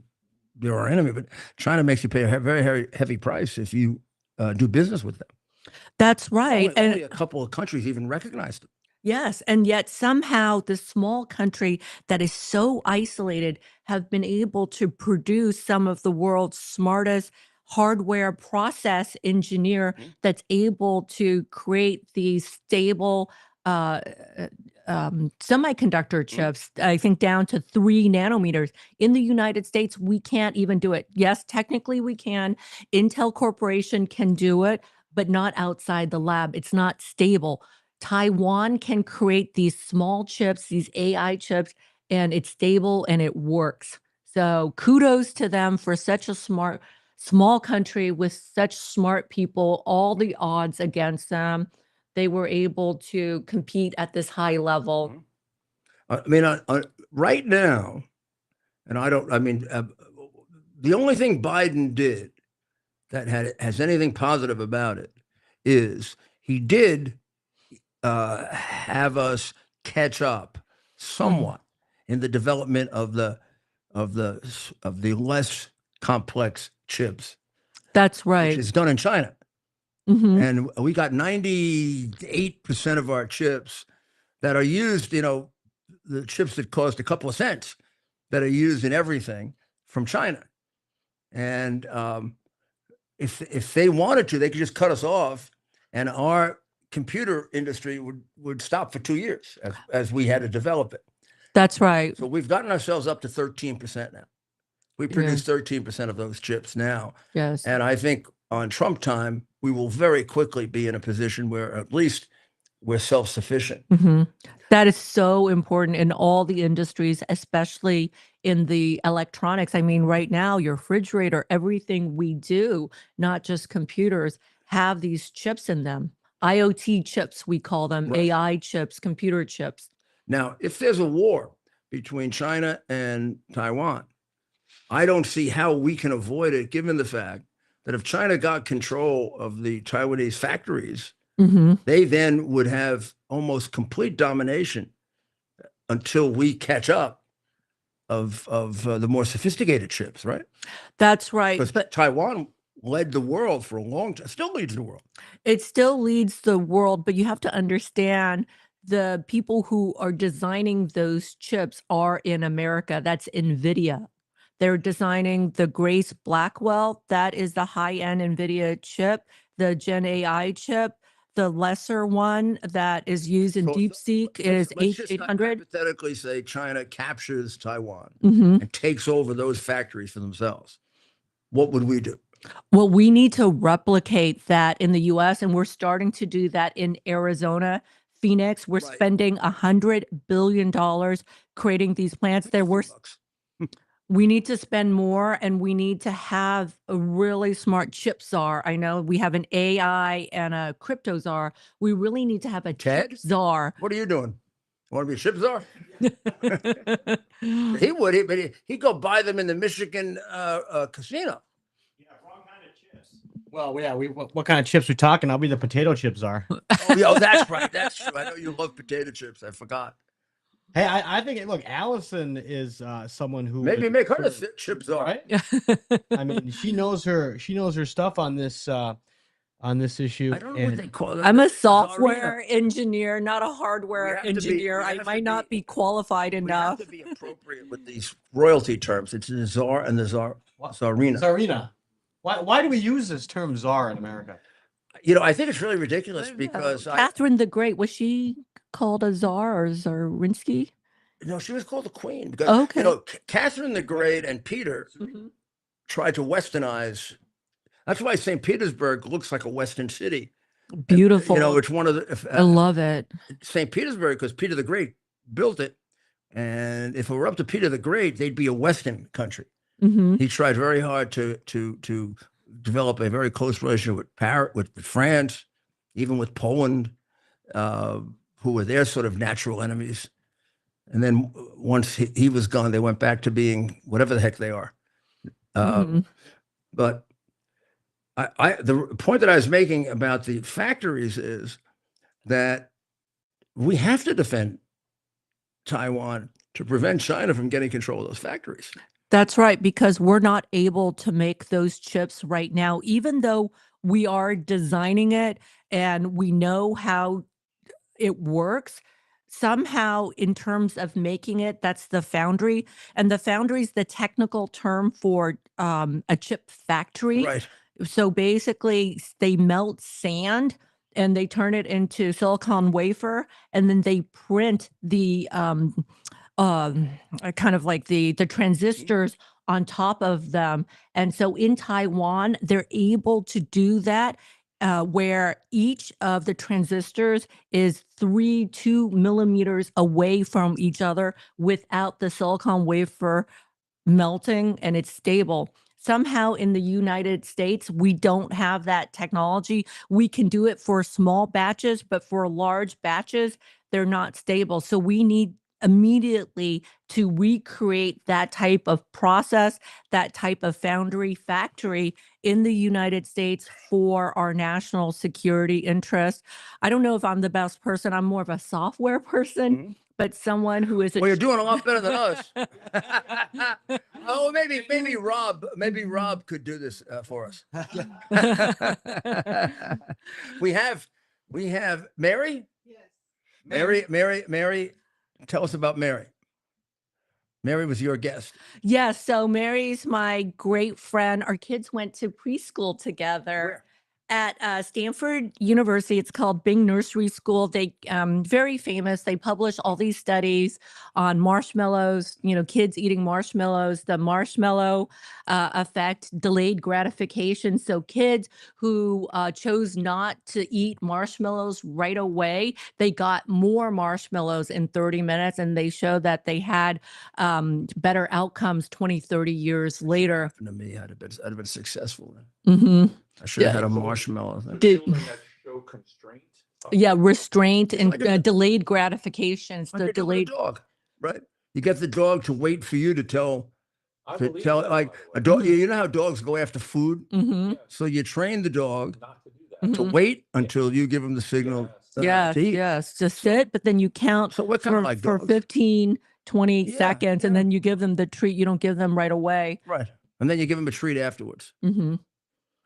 they're our enemy, but China makes you pay a very heavy price if you do business with them. That's right. Only a couple of countries even recognize them. Yes, and yet somehow this small country that is so isolated have been able to produce some of the world's smartest hardware process engineer that's able to create these stable semiconductor chips, I think down to 3 nanometers. In the United States, we can't even do it. Yes, technically we can. Intel Corporation can do it, but not outside the lab. It's not stable. Taiwan can create these small chips, these AI chips, and it's stable and it works. So kudos to them for such a small country with such smart people, all the odds against them. They were able to compete at this high level. I mean, right now, and the only thing Biden did that has anything positive about it is he did have us catch up somewhat in the development of the less complex chips. That's right. Which is done in China. Mm-hmm. And we got 98% of our chips that are used, the chips that cost a couple of cents that are used in everything from China. And if they wanted to, they could just cut us off, and our computer industry would stop for 2 years as we had to develop it. That's right. So we've gotten ourselves up to 13% now. We produce 13% of those chips now. Yes. And I think on Trump time, we will very quickly be in a position where at least we're self-sufficient. Mhm. That is so important in all the industries, especially in the electronics. I mean, right now, your refrigerator, everything we do, not just computers, have these chips in them. IoT chips, we call them, Right. AI chips, computer chips. Now, if there's a war between China and Taiwan, I don't see how we can avoid it, given the fact that if China got control of the Taiwanese factories, Mhm. they then would have almost complete domination until we catch up of the more sophisticated chips, right? That's right. Because But Taiwan led the world for a long time, still leads the world. it still leads the world, but you have to understand the people who are designing those chips are in America. That's NVIDIA. They're designing the Grace Blackwell. That is the high-end NVIDIA chip, the Gen AI chip. The lesser one that is used in So- DeepSeek is Let's just H800. hypothetically say China captures Taiwan Mhm. and takes over those factories for themselves. What would we do? Well, we need to replicate that in the US, and we're starting to do that in Arizona, Phoenix. We're Right. spending $100 billion creating these plants. $50. We need to spend more, and we need to have a really smart chip czar. I know we have an AI and a crypto czar. We really need to have a chip Ted? czar. What are you doing? Want to be a ship czar? He would, but he'd go buy them in the Michigan casino. Well, yeah, what kind of chips we talking? I'll be the potato chip czar. Oh, yeah, that's right. That's true. I know you love potato chips. I forgot. Hey, I think look, Allison is someone who Maybe is make her sort the of- chip czar. right? I mean, she knows her stuff on this issue. I don't know what they call it. I'm a Czarina. software engineer, not a We hardware have to be- engineer. we I have to might not be- be qualified We have enough. to be appropriate with these royalty terms. It's the czar and the czarina. Czarina. Why do we use this term czar in America? You know, I think it's really ridiculous because Catherine the Great, was she called a czar or Czarinsky? no, she was called the queen because Okay. you know Catherine the Great and Peter tried to westernize. That's why St. Petersburg looks like a Western city. Beautiful. You know, it's one of the I love it. St. Petersburg because Peter the Great built it, and if it were up to Peter the Great, they'd be a Western country. Mhm. He tried very hard to develop a very close relationship with France, even with Poland, who were their sort of natural enemies. And then once he was gone, they went back to being whatever the heck they are. Mhm. But the point that I was making about the factories is that we have to defend Taiwan to prevent China from getting control of those factories. That's right, because we're not able to make those chips right now, even though we are designing it and we know how it works. Somehow, in terms of making it, that's the foundry. And the foundry is the technical term for a chip factory. Right. So basically, they melt sand and they turn it into silicon wafer, and then they print the kind of like the transistors on top of them. And so in Taiwan, they're able to do that, where each of the transistors is 2 millimeters away from each other without the silicon wafer melting, and it's stable. Somehow in the United States, we don't have that technology. We can do it for small batches, but for large batches, they're not stable. So we need immediately to recreate that type of process, that type of foundry factory in the United States for our national security interest. I don't know if I'm the best person. I'm more of a software person, but someone who is a Well, you're doing a lot better than us. Oh, maybe Rob could do this for us. We have Mary. Yes. Mary. Tell us about Mary. Mary was your guest. Yes, so Mary's my great friend. Our kids went to preschool together. Where? at Stanford University. It's called Bing Nursery School. They very famous. They publish all these studies on marshmallows, kids eating marshmallows, the marshmallow effect, delayed gratification. So kids who chose not to eat marshmallows right away, they got more marshmallows in 30 minutes, and they showed that they had better outcomes 20, 30 years later. To me, I'd have been successful. Mm-hmm. I should have had a marshmallow. Yeah, restraint and like a- delayed gratifications. Like The you do with a delayed. dog, right? You get the dog to wait for you to tell like a dog. You know how dogs go after food, Mm-hmm. so you train the dog to Mhm. wait until you give him the signal. Yes, to eat. yes. Just sit, but then you count So what kind for, of like for dogs? 15, 20 Yeah, seconds, and then you give them the treat. You don't give them right away. Right, and then you give him a treat afterwards. Mm-hmm.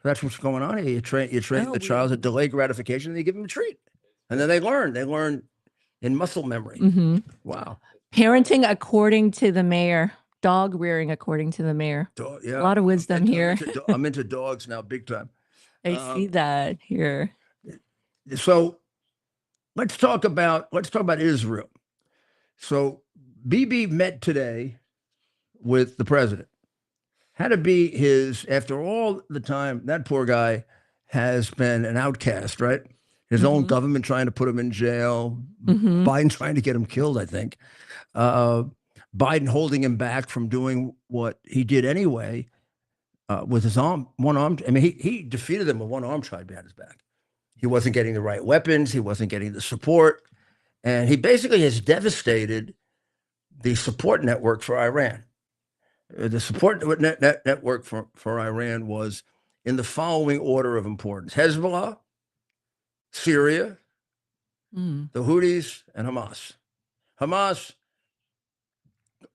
That's what's going on here. You train Oh, the child to delay gratification, and you give them a treat, and then they learn. They learn in muscle memory. Mm-hmm. Wow. Parenting according to the mayor. Dog rearing according to the mayor. Yeah. A lot of wisdom here. I'm into dogs now, big time. I see that here. So let's talk about Israel. So Bibi met today with the president. Had to be after all the time, that poor guy has been an outcast, right? His own government trying to put him in jail, Biden trying to get him killed, I think. Biden holding him back from doing what he did anyway with his one arm. I mean, he defeated him with one arm tied behind his back. He wasn't getting the right weapons. He wasn't getting the support. And he basically has devastated the support network for Iran. The support network for Iran was in the following order of importance: Hezbollah, Syria, the Houthis, and Hamas. Hamas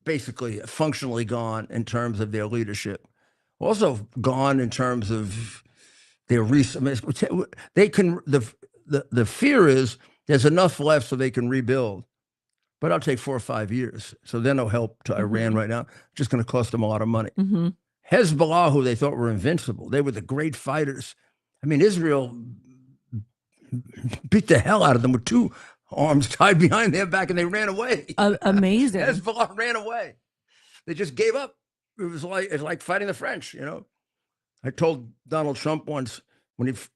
basically functionally gone in terms of their leadership, also gone in terms of their resources. They can. The fear is there's enough left so they can rebuild, but it'll take 4 or 5 years. So they're no help to Iran right now. Just going to cost them a lot of money. Hezbollah, who they thought were invincible, they were the great fighters. I mean, Israel beat the hell out of them with 2 arms tied behind their back, and they ran away. Amazing. Hezbollah ran away. They just gave up. It's like fighting the French, I told Donald Trump once,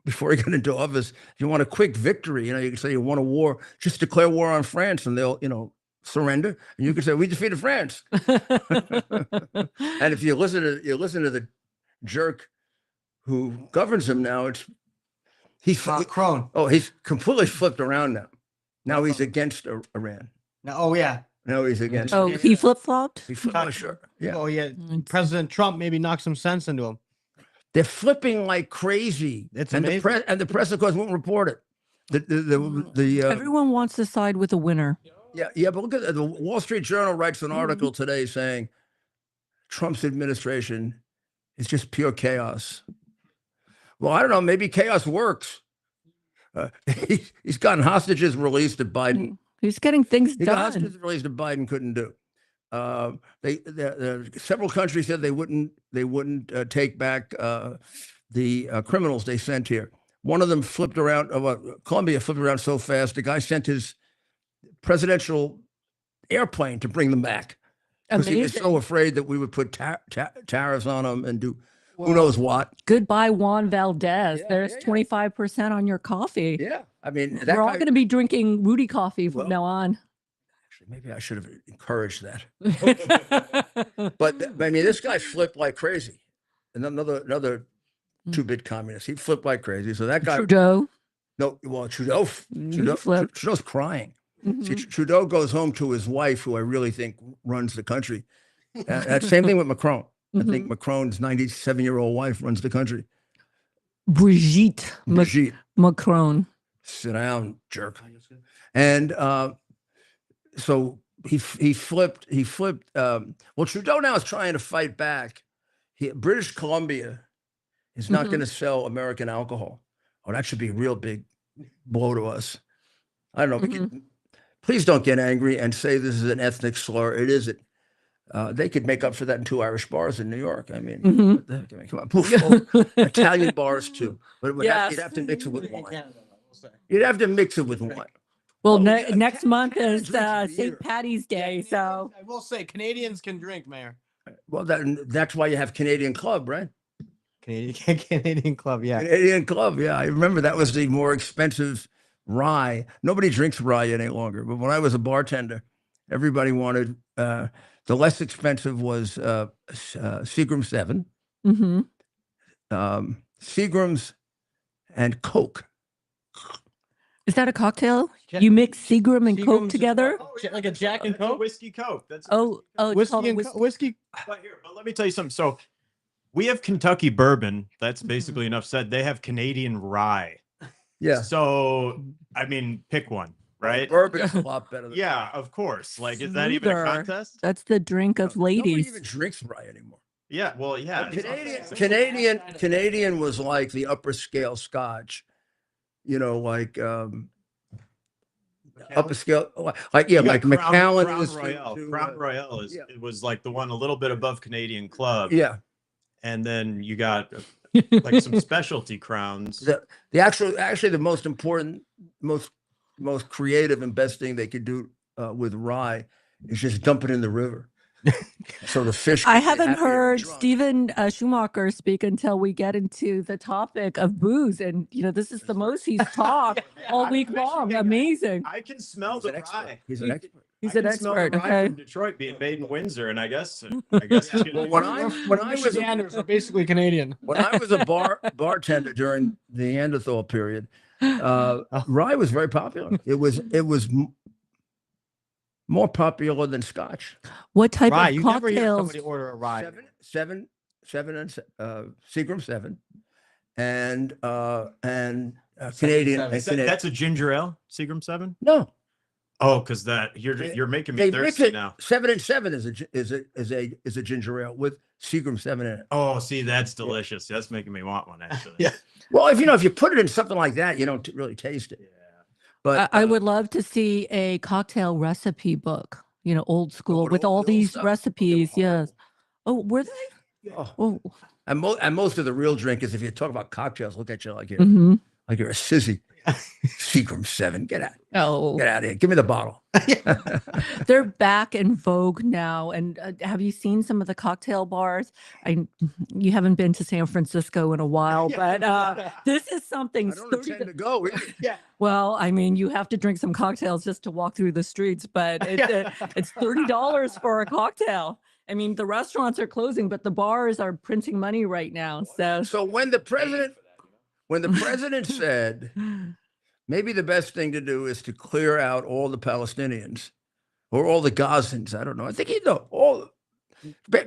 before he got into office, if you want a quick victory, you can say you won a war, just declare war on France and they'll, surrender. And you can say, we defeated France. And if you listen to the jerk who governs him now, he's Macron. Oh, he's completely flipped around now. Now he's against Iran. Oh yeah. No, he's against. Oh, he flip-flopped? He flipped, sure. Yeah. Oh yeah. President Trump maybe knocked some sense into him. They're flipping like crazy. It's and amazing. The press, of course, won't report it. Everyone wants to side with a winner. Yeah, but look at the Wall Street Journal writes an article today saying Trump's administration is just pure chaos. Well, I don't know. Maybe chaos works. He's gotten hostages released that Biden. He's getting things He got done. hostages released that Biden couldn't do. Several countries said they wouldn't take back the criminals they sent here. One of them flipped around. Colombia flipped around so fast. The guy sent his presidential airplane to bring them back because he was so afraid that we would put tariffs on them and do who knows what. Goodbye, Juan Valdez. There's 25% on your coffee. Yeah, I mean, we're all going to be drinking Rudy coffee from now on. Actually, maybe I should have encouraged that. But I mean, this guy flipped like crazy. And another 2-bit communist. He flipped like crazy. So that guy Trudeau. No, well, Trudeau's crying. See, Trudeau goes home to his wife, who I really think runs the country. Same thing with Macron. I think Macron's 97-year-old wife runs the country. Brigitte. Macron. Sit down, jerk. And so he flipped. Well, Trudeau now is trying to fight back. British Columbia is not going to sell American alcohol. Oh, that should be a real big blow to us. I don't know. Please don't get angry and say this is an ethnic slur. It isn't. They could make up for that in 2 Irish bars in New York. I mean, Mhm. what the heck? I mean, come on, move Italian bars too, but you'd have to mix it with wine. You'd have to mix it with wine. Well, Oh, yeah, next month Canada is drinks of the year. St. Patty's Day, so I will say Canadians can drink, Mayor. Well, that's why you have Canadian Club, right? Canadian Club, yeah. Canadian Club, yeah. I remember that was the more expensive rye. Nobody drinks rye any longer. But when I was a bartender, everybody wanted the less expensive was Seagram 7, mhm. Seagrams, and Coke. Is that a cocktail? Ja- You mix Seagram and Seagram's Coke is together? what? Like a Jack and That's a Coke? whiskey Coke. That's a Oh, oh, it's called Whiskey a and whiskey. whiskey. But let me tell you something. So we have Kentucky bourbon. That's basically enough said. They have Canadian rye. Yeah. So I mean, pick one, right? Bourbon's a lot better than Yeah, of course. Like, is that even a Smoother. contest? That's the drink of Nobody ladies. even drinks rye anymore. Yeah. Well, yeah. Canadian was like the upper scale Scotch, you know, like upper scale, like You got like Macallan Crown is Royale. to, Crown Royale is yeah. it was like the one a little bit above Canadian Club. yeah. And then you got like some specialty crowns. The actually the most important, most creative and best thing they could do with rye is just dump it in the river. So the fish. I can get haven't happy and heard drunk. Stephen Schumacher speak until we get into the topic of booze. And, you know, this is the most he's talked all week long. Amazing. I can smell He's the an expert. rye. He's an expert. He's I an can smell the expert. rye Okay. from Detroit being made in Windsor, and I guess it's Well, when I was Michiganders are basically Canadian. when I was a bartender during the Neanderthal period, rye was very popular. It was more popular than Scotch. What type Rye. of You never hear cocktails? somebody order a rye. Seven, and Seagram 7, and Canadian. And Canadian. That's a ginger ale, Seagram 7. No, Oh, because that you're making me they mix thirsty it. now. 7 and 7 is a ginger ale with Seagram 7 in it. Oh, see, that's delicious. That's making me want one actually. Yeah. Well, if you put it in something like that, you don't really taste it. Yeah. But I would love to see a cocktail recipe book, you know, old school with with all all the old these stuff? recipes. Oh, Yes. Oh, were they? oh, Oh, and most of the real drinkers, if you talk about cocktails, look at you like you're mhm. like you're a sissy. Seagram 7, get out Oh, of here. Give me the bottle. they're back in vogue now. And have you seen some of the cocktail bars? You haven't been to San Francisco in a while, but this is something. I don't intend to go. Well, I mean, you have to drink some cocktails just to walk through the streets, but it's $30 for a cocktail. I mean, the restaurants are closing, but the bars are printing money right now. So when the president said maybe the best thing to do is to clear out all the Palestinians or all the Gazans, I don't know. I think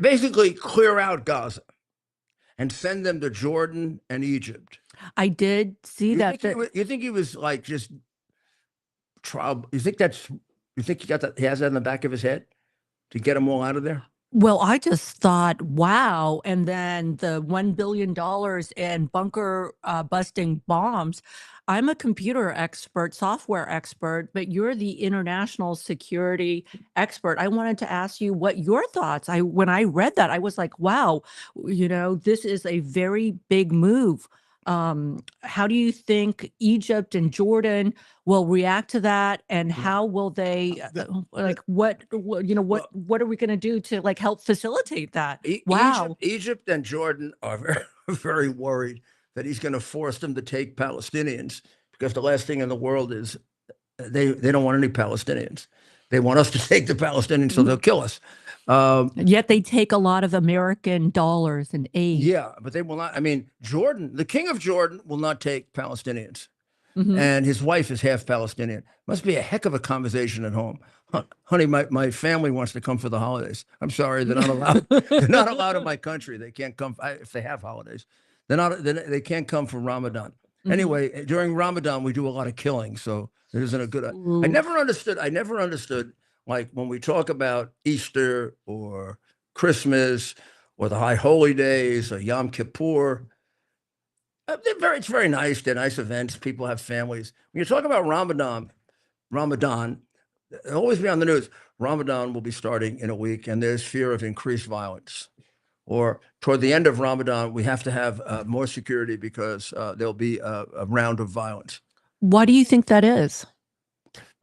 basically clear out Gaza and send them to Jordan and Egypt. I did see that. You think he was like just trial? You think he has that in the back of his head to get them all out of there? Well, I just thought, wow. And then the $1 billion in bunker busting bombs. I'm a computer expert, software expert, but you're the international security expert. I wanted to ask you what your thoughts. When I read that, I was like, wow, this is a very big move. How do you think Egypt and Jordan will react to that, and how will they what are we going to do to help facilitate that? Wow. Egypt and Jordan are very, very worried that he's going to force them to take Palestinians, because the last thing in the world is they don't want any Palestinians. They want us to take the Palestinians, so they'll kill us. Yet they take a lot of American dollars and aid. Yeah, but they will not. I mean, Jordan, the king of Jordan, will not take Palestinians. Mhm. And his wife is half Palestinian. Must be a heck of a conversation at home. Honey, my family wants to come for the holidays. I'm sorry, they're not allowed. They're not allowed in my country. They can't come if they have holidays. They can't come for Ramadan. Mhm. Anyway, during Ramadan we do a lot of killing, so it isn't a good. I never understood. Like when we talk about Easter or Christmas or the High Holy Days or Yom Kippur, it's very nice. They're nice events. People have families. When you talk about Ramadan, it'll always be on the news. Ramadan will be starting in a week, and there's fear of increased violence. Or toward the end of Ramadan, we have to have more security because there'll be a round of violence. Why do you think that is?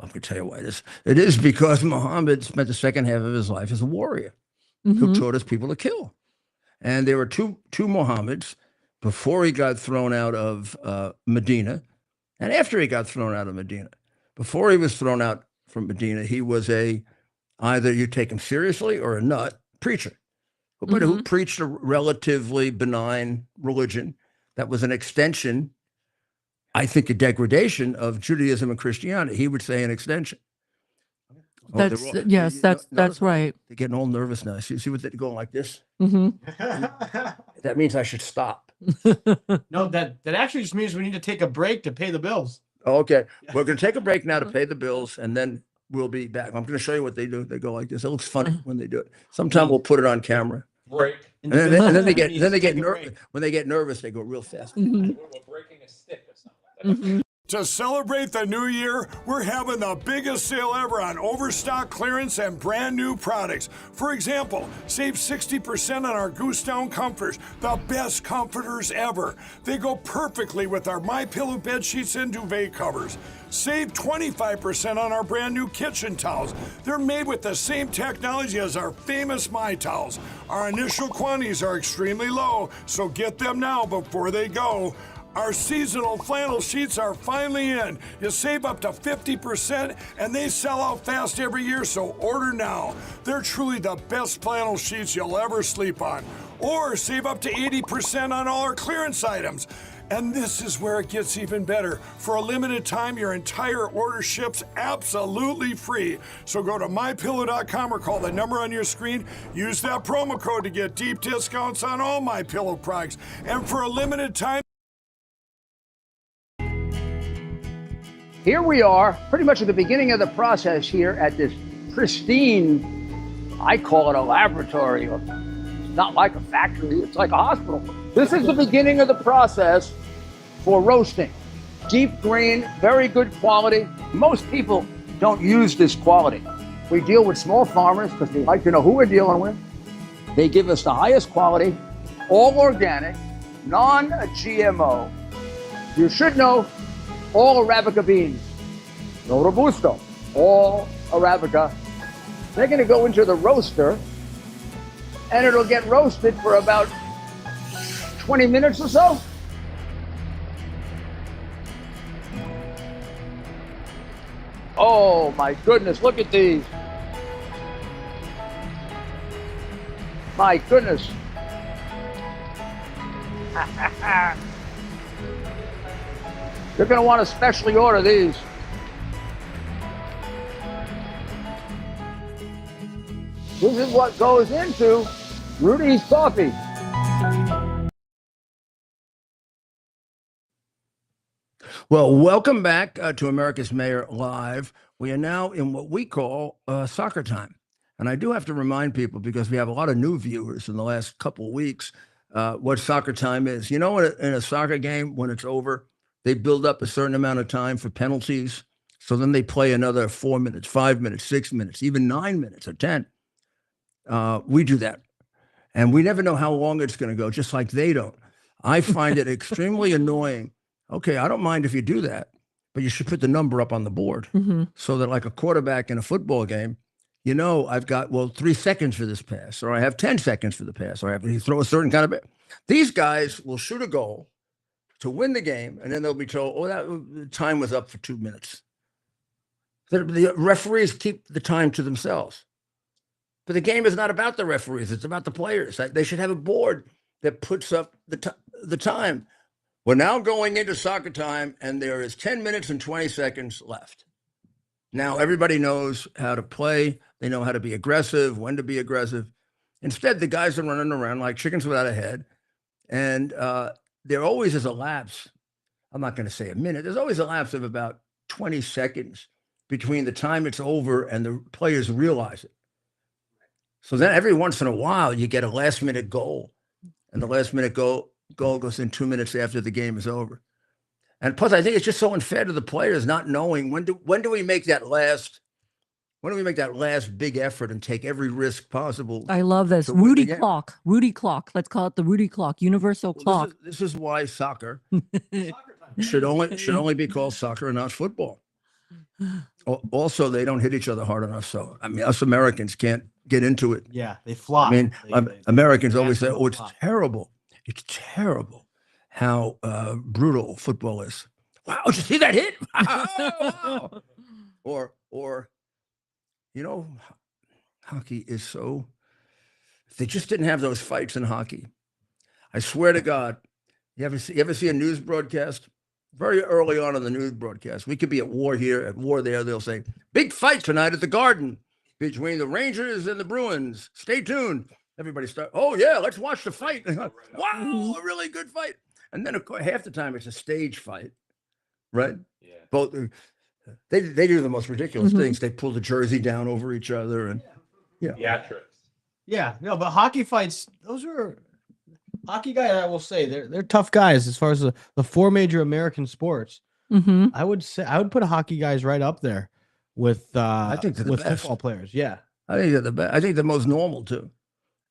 I'm going to tell you why it is. It is because Muhammad spent the second half of his life as a warrior who Mhm. taught his people to kill. And there were two Muhammads before he got thrown out of Medina and after he got thrown out of Medina. Before he was thrown out from Medina, he was either you take him seriously or a nut preacher, but who preached a relatively benign religion that was an extension, I think, a degradation of Judaism and Christianity. He would say an extension. Oh, That's they're all- yes, you that's notice right. they're getting all nervous now. See what they're going like this? Hmm. That means I should stop. No, that actually just means we need to take a break to pay the bills. Okay, we're going to take a break now to pay the bills, and then we'll be back. I'm going to show you what they do. They go like this. It looks funny when they do it. Sometime we'll put it on camera. Break. And then they get nervous. When they get nervous, they go real fast. To celebrate the new year, we're having the biggest sale ever on overstock clearance and brand new products. For example, save 60% on our Goose Down comforters, the best comforters ever. They go perfectly with our MyPillow bed sheets and duvet covers. Save 25% on our brand new kitchen towels. They're made with the same technology as our famous My Towels. Our initial quantities are extremely low, so get them now before they go. Our seasonal flannel sheets are finally in. You save up to 50%, and they sell out fast every year, so order now. They're truly the best flannel sheets you'll ever sleep on. Or save up to 80% on all our clearance items. And this is where it gets even better. For a limited time, your entire order ships absolutely free. So go to mypillow.com or call the number on your screen. Use that promo code to get deep discounts on all MyPillow products. And for a limited time, Here we are, pretty much at the beginning of the process here at this pristine, I call it a laboratory. It's not like a factory, it's like a hospital. This is the beginning of the process for roasting. Deep grain, very good quality. Most people don't use this quality. We deal with small farmers because they like to know who we're dealing with. They give us the highest quality, all organic, non-GMO. You should know all Arabica beans, no Robusto, all Arabica. They're going to go into the roaster, and it'll get roasted for about 20 minutes or so. Oh my goodness, look at these. My goodness. You're going to want to specially order these. This is what goes into Rudy's coffee. Well, welcome back to America's Mayor Live. We are now in what we call soccer time. And I do have to remind people, because we have a lot of new viewers in the last couple of weeks, what soccer time is. You know, in a soccer game, when it's over, they build up a certain amount of time for penalties. So then they play another 4 minutes, 5 minutes, 6 minutes, even 9 minutes or 10. We do that. And we never know how long it's going to go, just like they don't. I find it extremely annoying. Okay, I don't mind if you do that, but you should put the number up on the board so that, like a quarterback in a football game, you know, I've got, 3 seconds for this pass, or I have 10 seconds for the pass, or I have to throw a certain kind of. These guys will shoot a goal to win the game, and then they'll be told, oh, that time was up for 2 minutes. The referees keep the time to themselves. But the game is not about the referees. It's about the players. They should have a board that puts up the time. We're now going into soccer time, and there is 10 minutes and 20 seconds left. Now, everybody knows how to play. They know how to be aggressive, when to be aggressive. Instead, the guys are running around like chickens without a head. And there always is a lapse. I'm not going to say a minute. There's always a lapse of about 20 seconds between the time it's over and the players realize it. So then every once in a while, you get a last-minute goal. And the last-minute goal goes in 2 minutes after the game is over. And plus, I think it's just so unfair to the players not knowing when do we make that last Why don't we make that last big effort and take every risk possible? I love this. to win the Rudy game? clock. Rudy clock. Let's call it the Rudy clock. Universal Well, clock. this is why soccer should only be called soccer and not football. Also, they don't hit each other hard enough. So I mean, us Americans can't get into it. Yeah, they flop. I mean, Americans always say, absolutely "Oh, it's flop. terrible. It's terrible how brutal football is." Wow, did you see that hit? Wow. Or, you know, hockey is so. If they just didn't have those fights in hockey, I swear to God, you ever see a news broadcast? Very early on in the news broadcast, we could be at war here, at war there. They'll say, "Big fight tonight at the Garden between the Rangers and the Bruins. Stay tuned." Everybody start. Oh yeah, let's watch the fight. Wow, a really good fight. And then of course, half the time it's a stage fight, right? Yeah. Both they do the most ridiculous things. They pull the jersey down over each other, and Yeah, no, but hockey fights, those are hockey guys, I will say, they're tough guys as far as the four major American sports. Mm-hmm. I would say hockey guys right up there with I think they're the with best. football players. Yeah. I think they're the best. I think they're most normal too.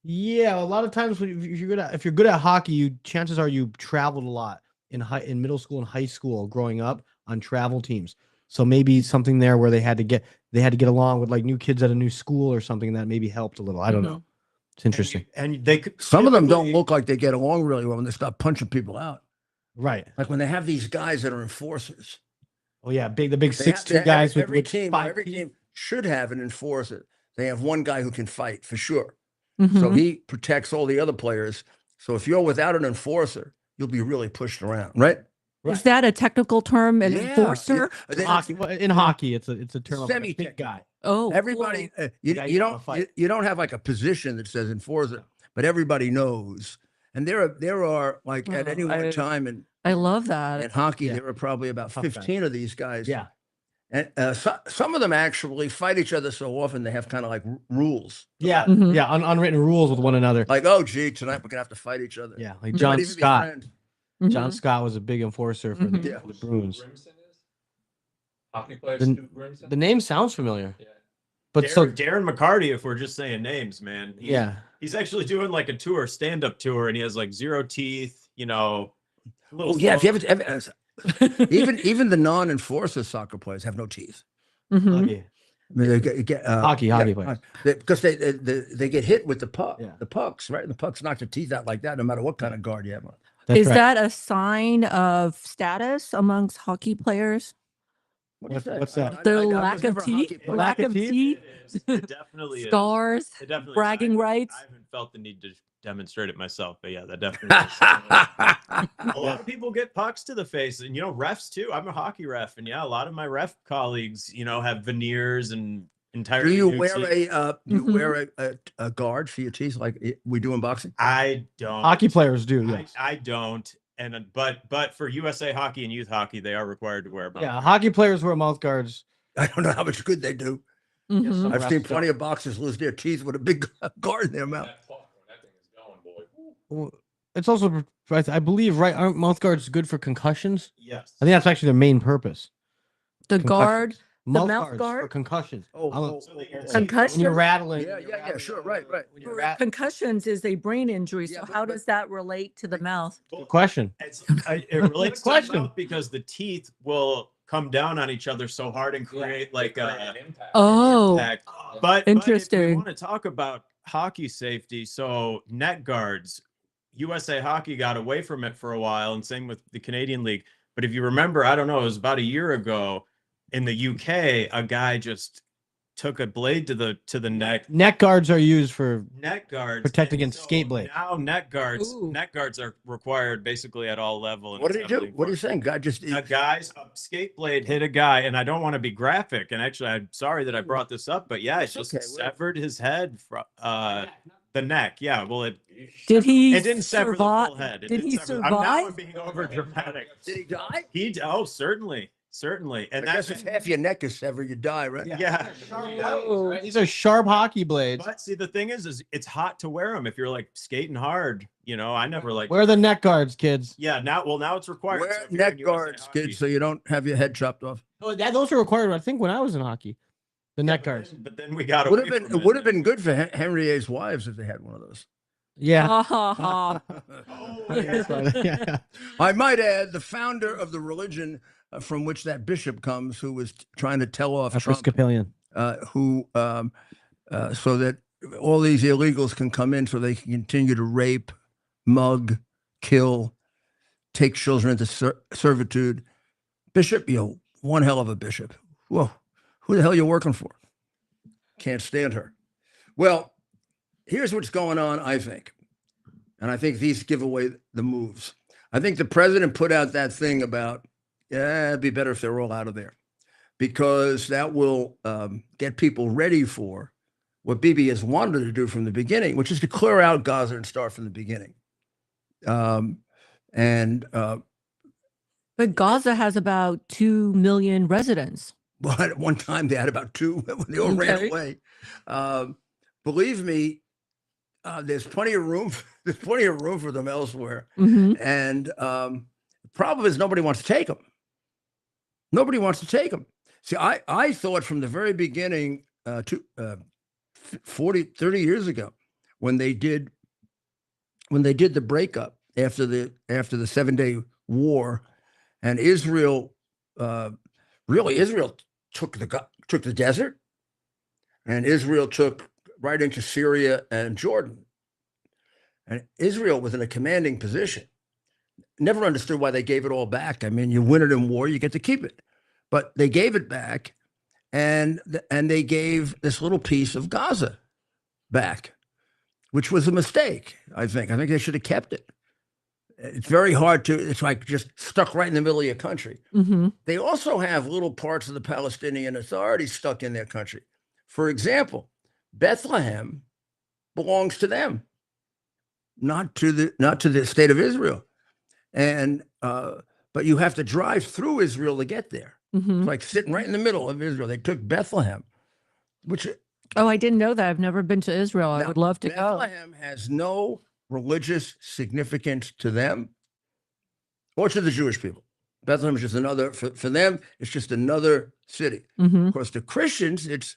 Yeah, a lot of times if you're good at hockey, chances are you traveled a lot in middle school and high school growing up on travel teams. So maybe something there where they had to get along with like new kids at a new school or something that maybe helped a little. I don't know. It's interesting. And they could Some of them don't look like they get along really well when they start punching people out. Right. Like when they have these guys that are enforcers. Oh yeah, the big They have- 6'2" they have- guys with every team five teeth. team should have an enforcer. They have one guy who can fight for sure. Mm-hmm. So he protects all the other players. So if you're without an enforcer, you'll be really pushed around, right? Is that a technical term? An Yeah, enforcer? yeah. They- In hockey, it's a term of a big Semi-technical. guy. Oh, Everybody, cool. you guy you you wanna don't fight. you don't have like a position that says enforcer, but everybody knows. And there are like at any one time in I love that. hockey, Yeah. there are probably about Tough guys. 15 of these guys. Yeah. And some of them actually fight each other so often they have kind of like rules. Yeah. Mhm. Yeah. Unwritten rules with one another. Like, oh, gee, tonight we're gonna have to fight each other. Yeah. Like We John might even be Scott. friends. John Mhm. Scott was a big enforcer for Mhm. Yeah. the Bruins. Hockey players, The- Stu Grimson? The name sounds familiar. Yeah. But so Darren McCarty, if we're just saying names, man. He's actually doing like a tour, stand-up tour, and he has like zero teeth, Oh yeah, if you ever even the non-enforcer soccer players have no teeth. Mhm. hockey. I mean, they get Hockey players. because they get hit with the puck, Yeah. the pucks, right? And the pucks knock the teeth out like that, no matter what kind of guard you have on. That's Is right. that a sign of status amongst hockey players? What do you say? What's that? The I was lack never of a hockey teeth? player. Lack of teeth? It definitely is. Scars? It definitely is. bragging I haven't- rights? I haven't felt the need to demonstrate it myself, but yeah, that definitely is. A lot of people get pucks to the face, and refs too. I'm a hockey ref, and yeah, a lot of my ref colleagues, have veneers and entire. Do you wear a guard for your teeth like we do in boxing? I don't. Hockey players do. Yes. I don't. And but for USA hockey and youth hockey, they are required to wear. Yeah. Hockey players wear mouth guards. I don't know how much good they do. Mhm. some I've refs seen don't. plenty of boxers lose their teeth with a big guard in their mouth. That talk when that thing is going, boy. Woo. It's also, I believe, right? Aren't mouth guards good for concussions? Yes. I think that's actually their main purpose. The Concussions. guard? Mouth mouth guards for guard? concussions. Oh, Concussion? When you're rattling. Yeah, sure, right. When you're Concussions is a brain injury. Yeah, So but- how but- does that relate to the mouth? Good question. It relates to the Question. mouth because the teeth will come down on each other so hard and create like Create a an impact. Oh, impact. But if Interesting. we want to talk about hockey safety, so net guards, USA Hockey got away from it for a while, and same with the Canadian League. But if you remember, I don't know, it was about a year ago in the UK, a guy just took a blade to the neck. Neck guards are used for Net guards Protect and against skate blade. Now net guards Ooh. are required basically at all level. and What did it's he do? heavily What are you saying? God just a skate blade hit a guy, and I don't want to be graphic, and actually I'm sorry that I brought this up, but yeah, it That's just okay. severed his head from the neck. Yeah, well it did he didn't sever the survive? full head. It Did didn't he sever- I'm now survive? being over dramatic. Did he die? Certainly. And I guess that's if half your neck is severed, you die, right? yeah. Right? These are sharp hockey blades. But see, the thing is it's hot to wear them if you're like skating hard. I never like. Wear the neck guards, kids. Yeah, now it's required. So Wear if you're in neck USA guards, Hockey- kids, so you don't have your head chopped off. Oh, those are required. I think when I was in hockey. The neck guards. But then we got Would away have been from it would have been good for Henrie's wives if they had one of those. Yeah. Oh, That's right. Yeah. I might add, the founder of the religion from which that bishop comes, who was trying to tell off Trump, Episcopalian. so that all these illegals can come in so they can continue to rape, mug, kill, take children into servitude. Bishop, one hell of a bishop. Whoa, who the hell are you working for? Can't stand her. Well, here's what's going on, I think. And I think these give away the moves. I think the president put out that thing about, it'd be better if they're all out of there, because that will get people ready for what Bibi has wanted to do from the beginning, which is to clear out Gaza and start from the beginning. but Gaza has about 2 million residents. Well, at one time they had about 2 when they all ran away. Believe me, there's plenty of room. There's plenty of room for them elsewhere. And the problem is nobody wants to take them. Nobody wants to take them. See, I thought from the very beginning, 30 years ago, when they did the breakup after the 7-day war, and Israel took the desert, and Israel took right into Syria and Jordan. And Israel was in a commanding position. Never understood why they gave it all back. I mean, you win it in war, you get to keep it. But they gave it back, and they gave this little piece of Gaza back, which was a mistake, I think. I think they should have kept it. It's very hard to, it's like just stuck right in the middle of your country. They also have little parts of the Palestinian Authority stuck in their country. For example, Bethlehem belongs to them, not to the state of Israel. And but you have to drive through Israel to get there. It's like sitting right in the middle of Israel. They took Bethlehem, which I didn't know that. I've never been to Israel. I would love to go. Bethlehem has no religious significance to them or to the Jewish people. Bethlehem is just another, for them, it's just another city. Of course, to Christians, it's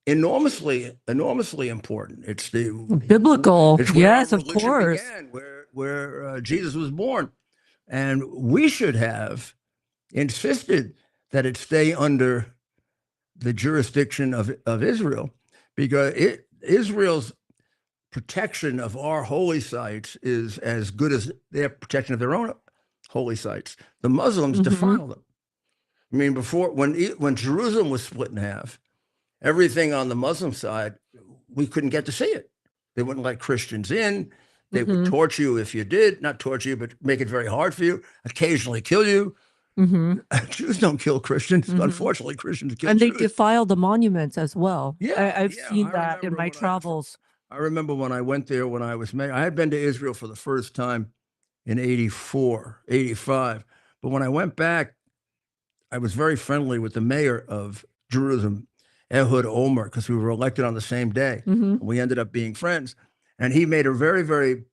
enormously important. It's the biblical. It's where Yes, our of religion course. began, where Jesus was born. And we should have insisted that it stay under the jurisdiction of Israel, because Israel's protection of our holy sites is as good as their protection of their own holy sites. The Muslims defile them. I mean, before, when Jerusalem was split in half, everything on the Muslim side, we couldn't get to see it. They wouldn't let Christians in. They would torture you if you did, not torture you, but make it very hard for you, occasionally kill you. Jews don't kill Christians. Unfortunately, Christians kill And they Jews. defile the monuments as well. Yeah, I've yeah, seen I that in remember my when travels. I remember when I went there when I was mayor. I had been to Israel for the first time in 84, 85. But when I went back, I was very friendly with the mayor of Jerusalem, Ehud Olmert, because we were elected on the same day. We ended up being friends. And he made a very, very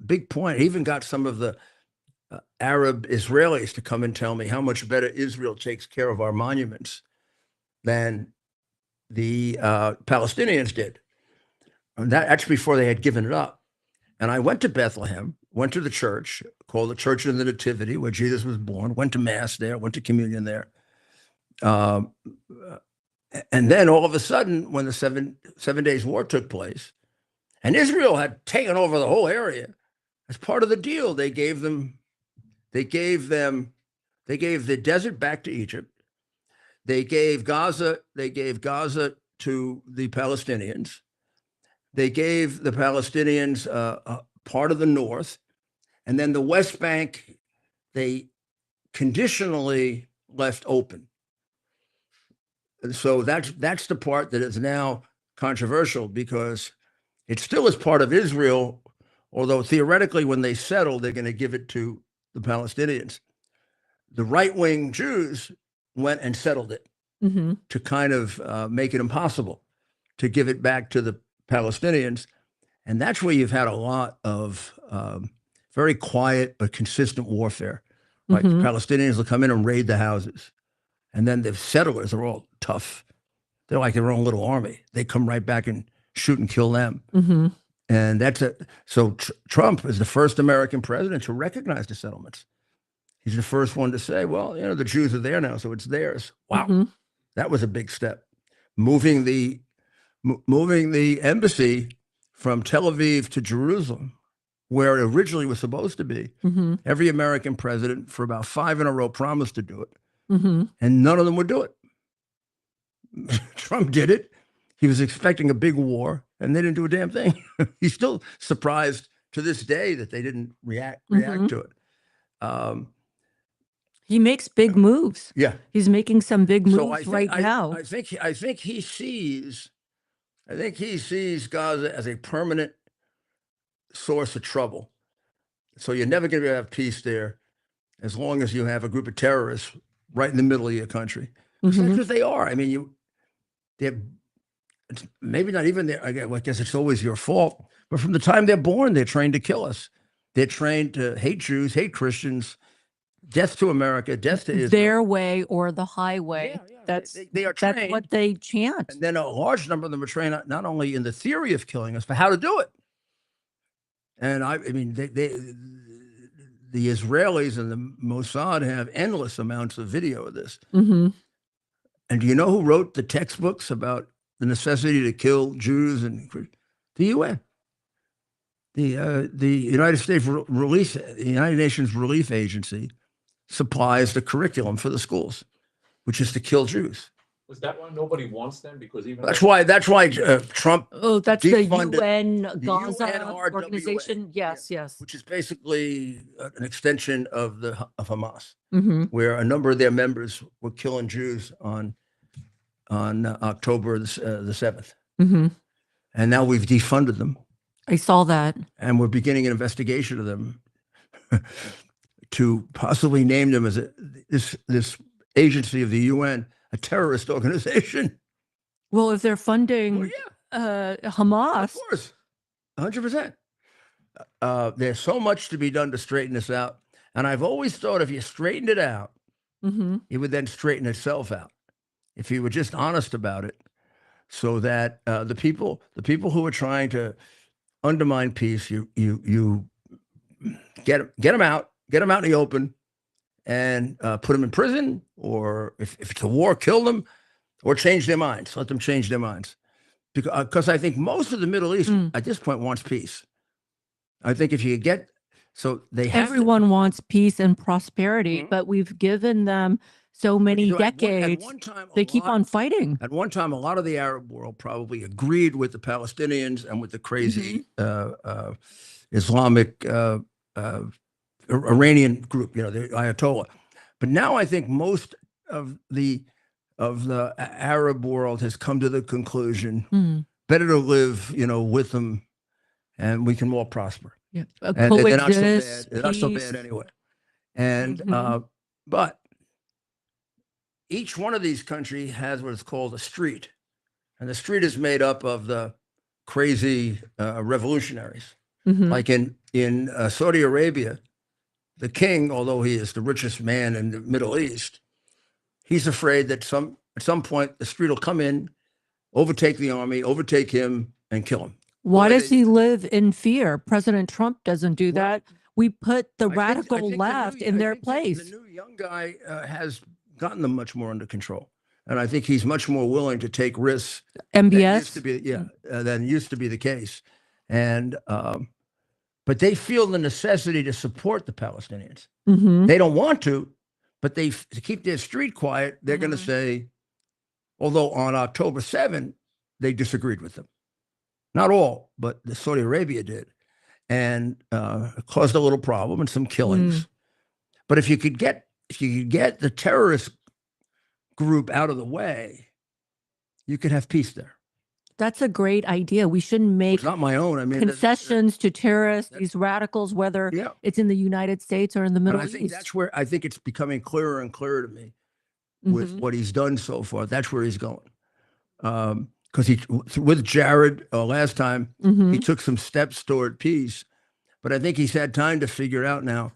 big point. He even got some of the Arab Israelis to come and tell me how much better Israel takes care of our monuments than the Palestinians did. And that's before they had given it up. And I went to Bethlehem, went to the church called the Church of the Nativity, where Jesus was born, went to Mass there, went to communion there. And then all of a sudden, when the seven days war took place, and Israel had taken over the whole area, as part of the deal, they gave the desert back to Egypt. They gave Gaza to the Palestinians. They gave the Palestinians part of the north, and then the West Bank, they conditionally left open. And so that's the part that is now controversial, because it still is part of Israel, although theoretically when they settle, they're going to give it to the Palestinians. The right-wing Jews went and settled it to kind of make it impossible to give it back to the Palestinians. And that's where you've had a lot of very quiet but consistent warfare. Like the Palestinians will come in and raid the houses. And then the settlers are all tough. They're like their own little army. They come right back and shoot and kill them. Mm-hmm. And that's it. So Trump is the first American president to recognize the settlements. He's the first one to say, well, the Jews are there now, so it's theirs. Wow. Mm-hmm. That was a big step. Moving the embassy from Tel Aviv to Jerusalem, where it originally was supposed to be. Mm-hmm. Every American president for about 5 in a row promised to do it, Mm-hmm. and none of them would do it. Trump did it. He was expecting a big war, and they didn't do a damn thing. He's still surprised to this day that they didn't react to it. He makes big moves. Yeah, He's making some big moves so I think, right now. I think he sees Gaza as a permanent source of trouble. So you're never going to have peace there as long as you have a group of terrorists right in the middle of your country. Mhm. That's what they are. I mean, it's maybe not even there. I guess it's always your fault. But from the time they're born, they're trained to kill us. They're trained to hate Jews, hate Christians, death to America, death to Israel. Their way or the highway. Yeah. That's they are trained. that's what they chant. And then a large number of them are trained not only in the theory of killing us, but how to do it. And I mean, the Israelis and the Mossad have endless amounts of video of this. Mm-hmm. And do you know who wrote the textbooks about the necessity to kill Jews? And the UN, the United States the United Nations Relief Agency supplies the curriculum for the schools, which is to kill Jews. Was that why nobody wants them? Because even That's why Trump. Oh, that's the defunded UN the Gaza UNRWA, organization. Yes, yes. which is basically an extension of Hamas, Mm-hmm. where a number of their members were killing Jews on October the 7th. Mm-hmm. And now we've defunded them, I saw that. and we're beginning an investigation of them to possibly name them as this agency of the UN a terrorist organization. Well, if they're funding Well, Of Hamas, course, 100%. There's so much to be done to straighten this out, and I've always thought if you straightened it out, mm-hmm. it would then straighten itself out. If you were just honest about it, so that the people who are trying to undermine peace, you get them out in the open, and put them in prison, or if it's a war, kill them, or change their minds. Let them change their minds, because I think most of the Middle East at this point wants peace. I think if you get Everyone wants peace and prosperity, Mhm. but we've given them so many decades. At one time, They keep on fighting. At one time, a lot of the Arab world probably agreed with the Palestinians and with the crazy Islamic Iranian group, the Ayatollah. But now I think most of the Arab world has come to the conclusion Mm. better to live, with them, and we can more prosper. Yeah. And they're not so bad. Coexist, They're not so peace. bad anyway. And Mhm. but each one of these countries has what is called a street, and the street is made up of the crazy revolutionaries. Mhm. Like in Saudi Arabia, the king, although he is the richest man in the Middle East, he's afraid that at some point the street will come in, overtake the army, overtake him, and kill him. Why Well, does he live in fear? President Trump doesn't do Well, that. We put the I think radical the left new- in I their think place. The new young guy has gotten them much more under control, and I think he's much more willing to take risks. MBS. Than used to be the case, and but they feel the necessity to support the Palestinians. Mm-hmm. They don't want to, but to keep their street quiet, they're going to say, although on October 7th, they disagreed with them. Not all, but the Saudi Arabia did, and it caused a little problem and some killings. But if you could get the terrorist group out of the way, you could have peace there. That's a great idea. We shouldn't make It's not my own. I mean, concessions to terrorists, these radicals, whether Yeah. it's in the United States or in the And Middle I think East. that's where I think it's becoming clearer and clearer to me with Mhm. what he's done so far. That's where he's going. Because with Jared last time, Mhm. he took some steps toward peace, but I think he's had time to figure out now,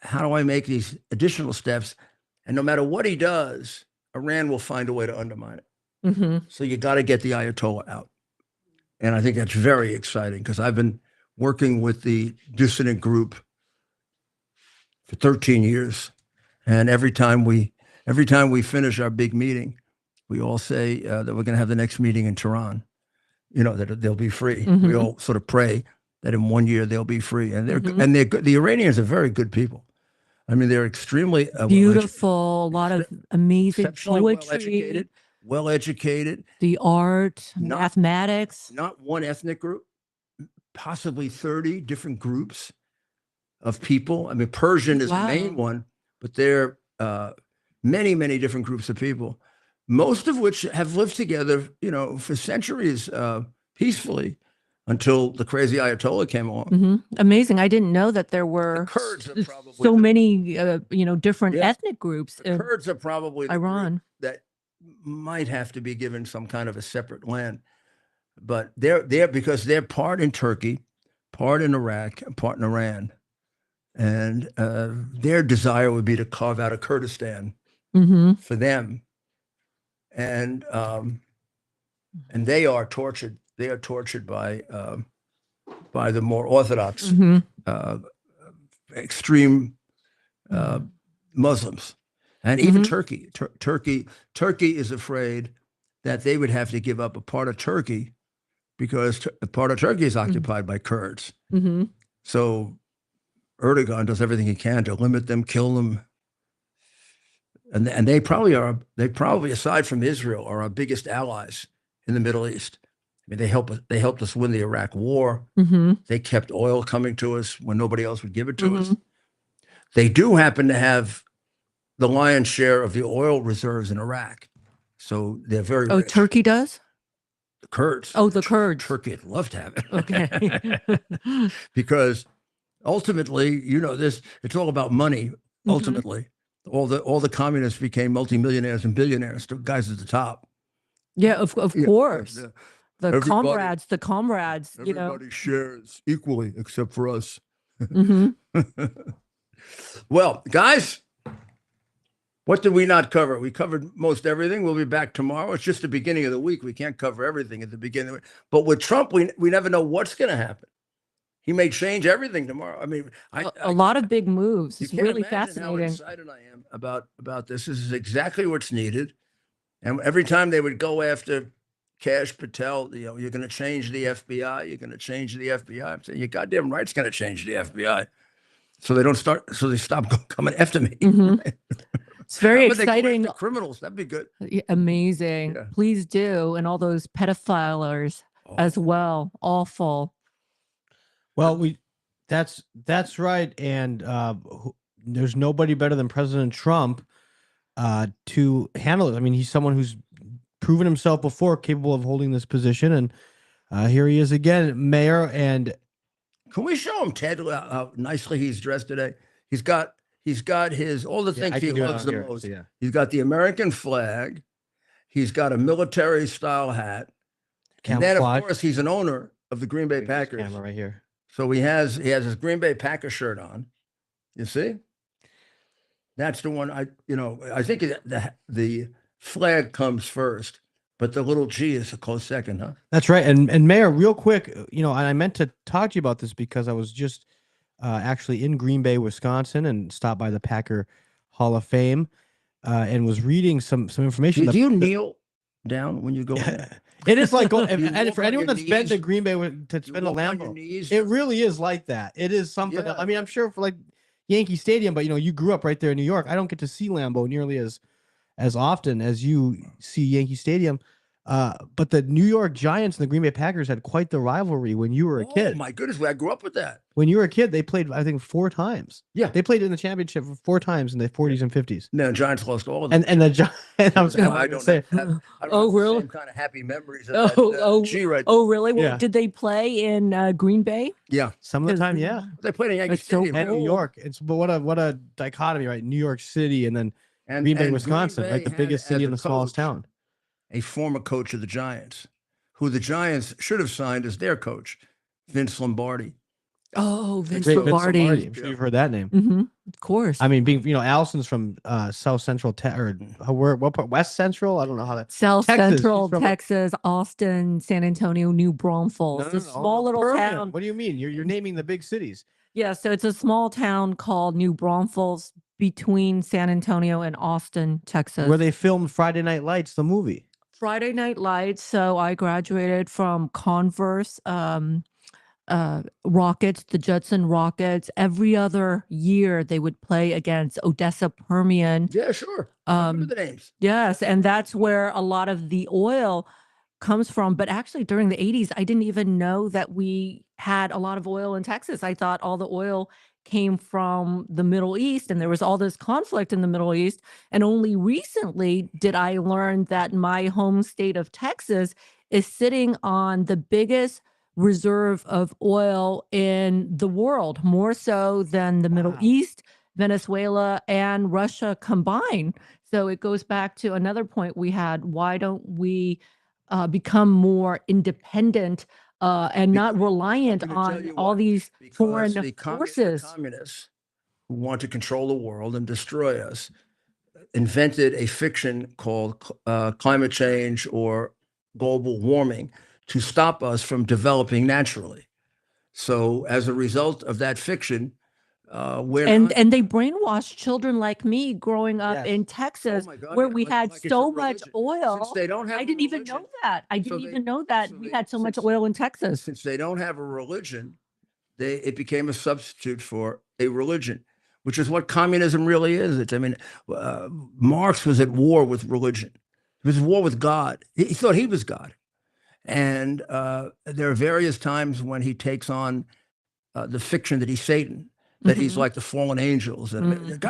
how do I make these additional steps? And no matter what he does, Iran will find a way to undermine it. Mm-hmm. So you got to get the Ayatollah out. And I think that's very exciting because I've been working with the dissident group for 13 years. And every time we finish our big meeting, we all say that we're going to have the next meeting in Tehran, that they'll be free. We Mhm. all sort of pray that in 1 year they'll be free. And they're Mhm. and they're good. The Iranians are very good people. I mean, they're extremely Beautiful, a lot of amazing exceptionally poetry, well educated, the art, Not- mathematics. not one ethnic group, possibly 30 different groups of people. I mean, Persian is the main Wow. one, but there are many, many different groups of people, most of which have lived together, for centuries peacefully until the crazy Ayatollah came along. Hmm. Amazing. I didn't know that there were Kurds are probably so the- many, different Yeah. ethnic groups The in Kurds are probably the group Iran. that might have to be given some kind of a separate land, but they're because they're part in Turkey, part in Iraq, and part in Iran, and their desire would be to carve out a Kurdistan Mm-hmm. for them, and they are tortured. They are tortured by the more orthodox, Mm-hmm. extreme Muslims, and even Mhm. Turkey. Turkey is afraid that they would have to give up a part of Turkey because a part of Turkey is occupied by Kurds. Mm-hmm. So Erdogan does everything he can to limit them, kill them, and they probably are. They probably, aside from Israel, are our biggest allies in the Middle East. I mean, they helped us win the Iraq War. Mm-hmm. They kept oil coming to us when nobody else would give it to us. Mhm. They do happen to have the lion's share of the oil reserves in Iraq. So they're very Oh, rich. Turkey does? The Kurds. Oh, the Kurds. Turkey would love to have it. Okay. Because ultimately, this, it's all about money. Mm-hmm. Ultimately, all the communists became multimillionaires and billionaires, the guys at the top. Yeah, of Yeah, course. the- The everybody- comrades, Everybody shares equally except for us. Mhm. Well, guys, what did we not cover? We covered most everything. We'll be back tomorrow. It's just the beginning of the week. We can't cover everything at the beginning of the week. But with Trump, we never know what's going to happen. He may change everything tomorrow. I mean, a lot of big moves. you It's can't really imagine fascinating. how excited I am about this. This is exactly what's needed. And every time they would go after Cash Patel, you're going to change the FBI. You're going to change the FBI. I'm saying, you're goddamn right, it's going to change the FBI. So they stop coming after me. Mhm. It's very But they go exciting. after criminals. That'd be good. Amazing. Yeah. Please do. And all those pedophilers Oh. as well. Awful. Well, that's right, and there's nobody better than President Trump to handle it. I mean, he's someone who's proven himself before, capable of holding this position, and here he is again, Mayor. And Can we show him Ted how nicely he's dressed today? He's got his all the things I he can do it loves on the here, most. so yeah. He's got the American flag. He's got a military style hat. And then, of Camouflage. course, he's an owner of the Green Bay Packers. Camera right here. So he has his Green Bay Packer shirt on. You see? That's the one I think the flag comes first, but the little G is a close second, huh? That's right. And Mayor, real quick, and I meant to talk to you about this because I was just actually in Green Bay, Wisconsin, and stopped by the Packer Hall of Fame and was reading some information. Do you kneel down when you go in? It is like, You and walk for on anyone your that's been to knees? Green Bay to You spend a walk on your Lambo, knees? it really is like that. It is something. Yeah. I mean, I'm sure for like Yankee Stadium, but you grew up right there in New York. I don't get to see Lambeau nearly as often as you see Yankee Stadium. But the New York Giants and the Green Bay Packers had quite the rivalry when you were a Oh kid. my goodness, I grew up with that. When you were a kid, they played, I think, 4 times. Yeah. They played in the championship 4 times in the 40s and 50s. No, Giants lost all of them. And the Giants, I was I gonna don't say, have I don't Oh, have the really? same kind of happy memories of Oh, that G right Oh, really? Well, Yeah. did they play in Green Bay? Yeah. some of the time, yeah. They played in Yankee It's so Stadium. And too. New York. But what a dichotomy, right? New York City and then Green Bay, and Wisconsin, Green like the Bay biggest had city as in a the smallest coach town. a former coach of the Giants, who the Giants should have signed as their coach, Vince Lombardi. Oh, Vince Great Vince Lombardi. Lombardi. I'm sure you've heard that name. Of course. I mean, being Allison's from South Central or what part? West Central? I don't know how that. South Texas. Central She's from- Texas, Austin, San Antonio, New Braunfels. It's a small little Permian. town. What do you mean? You're naming the big cities. Yeah, so it's a small town called New Braunfels between San Antonio and Austin, Texas. Where they filmed Friday Night Lights, the movie. Friday Night Lights. So I graduated from Converse Rockets, the Judson Rockets. Every other year they would play against Odessa Permian. Yeah, sure. I remember the names. Yes, and that's where a lot of the oil comes from. But actually during the 80s, I didn't even know that we had a lot of oil in Texas. I thought all the oil came from the Middle East, and there was all this conflict in the Middle East. And only recently did I learn that my home state of Texas is sitting on the biggest reserve of oil in the world, more so than the Middle East, Venezuela, and Russia combined. So it goes back to another point we had. Why don't we become more independent and not reliant on all these foreign forces? The communists who want to control the world and destroy us invented a fiction called climate change or global warming to stop us from developing naturally. So as a result of that fiction, and they brainwashed children like me growing up in Texas, where we had so much oil. Since they don't have I didn't even know that. I didn't even know that we had so much oil in Texas. Since they don't have a religion, it became a substitute for a religion, which is what communism really is. I mean, Marx was at war with religion. He was at war with God. He thought he was God. And there are various times when he takes on the fiction that he's Satan, that he's like the fallen angels. And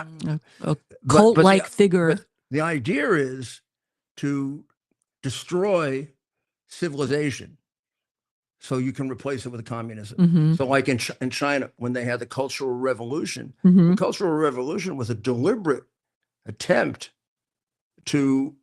a cult-like figure. But the idea is to destroy civilization so you can replace it with communism. So like in China, when they had the Cultural Revolution, the Cultural Revolution was a deliberate attempt to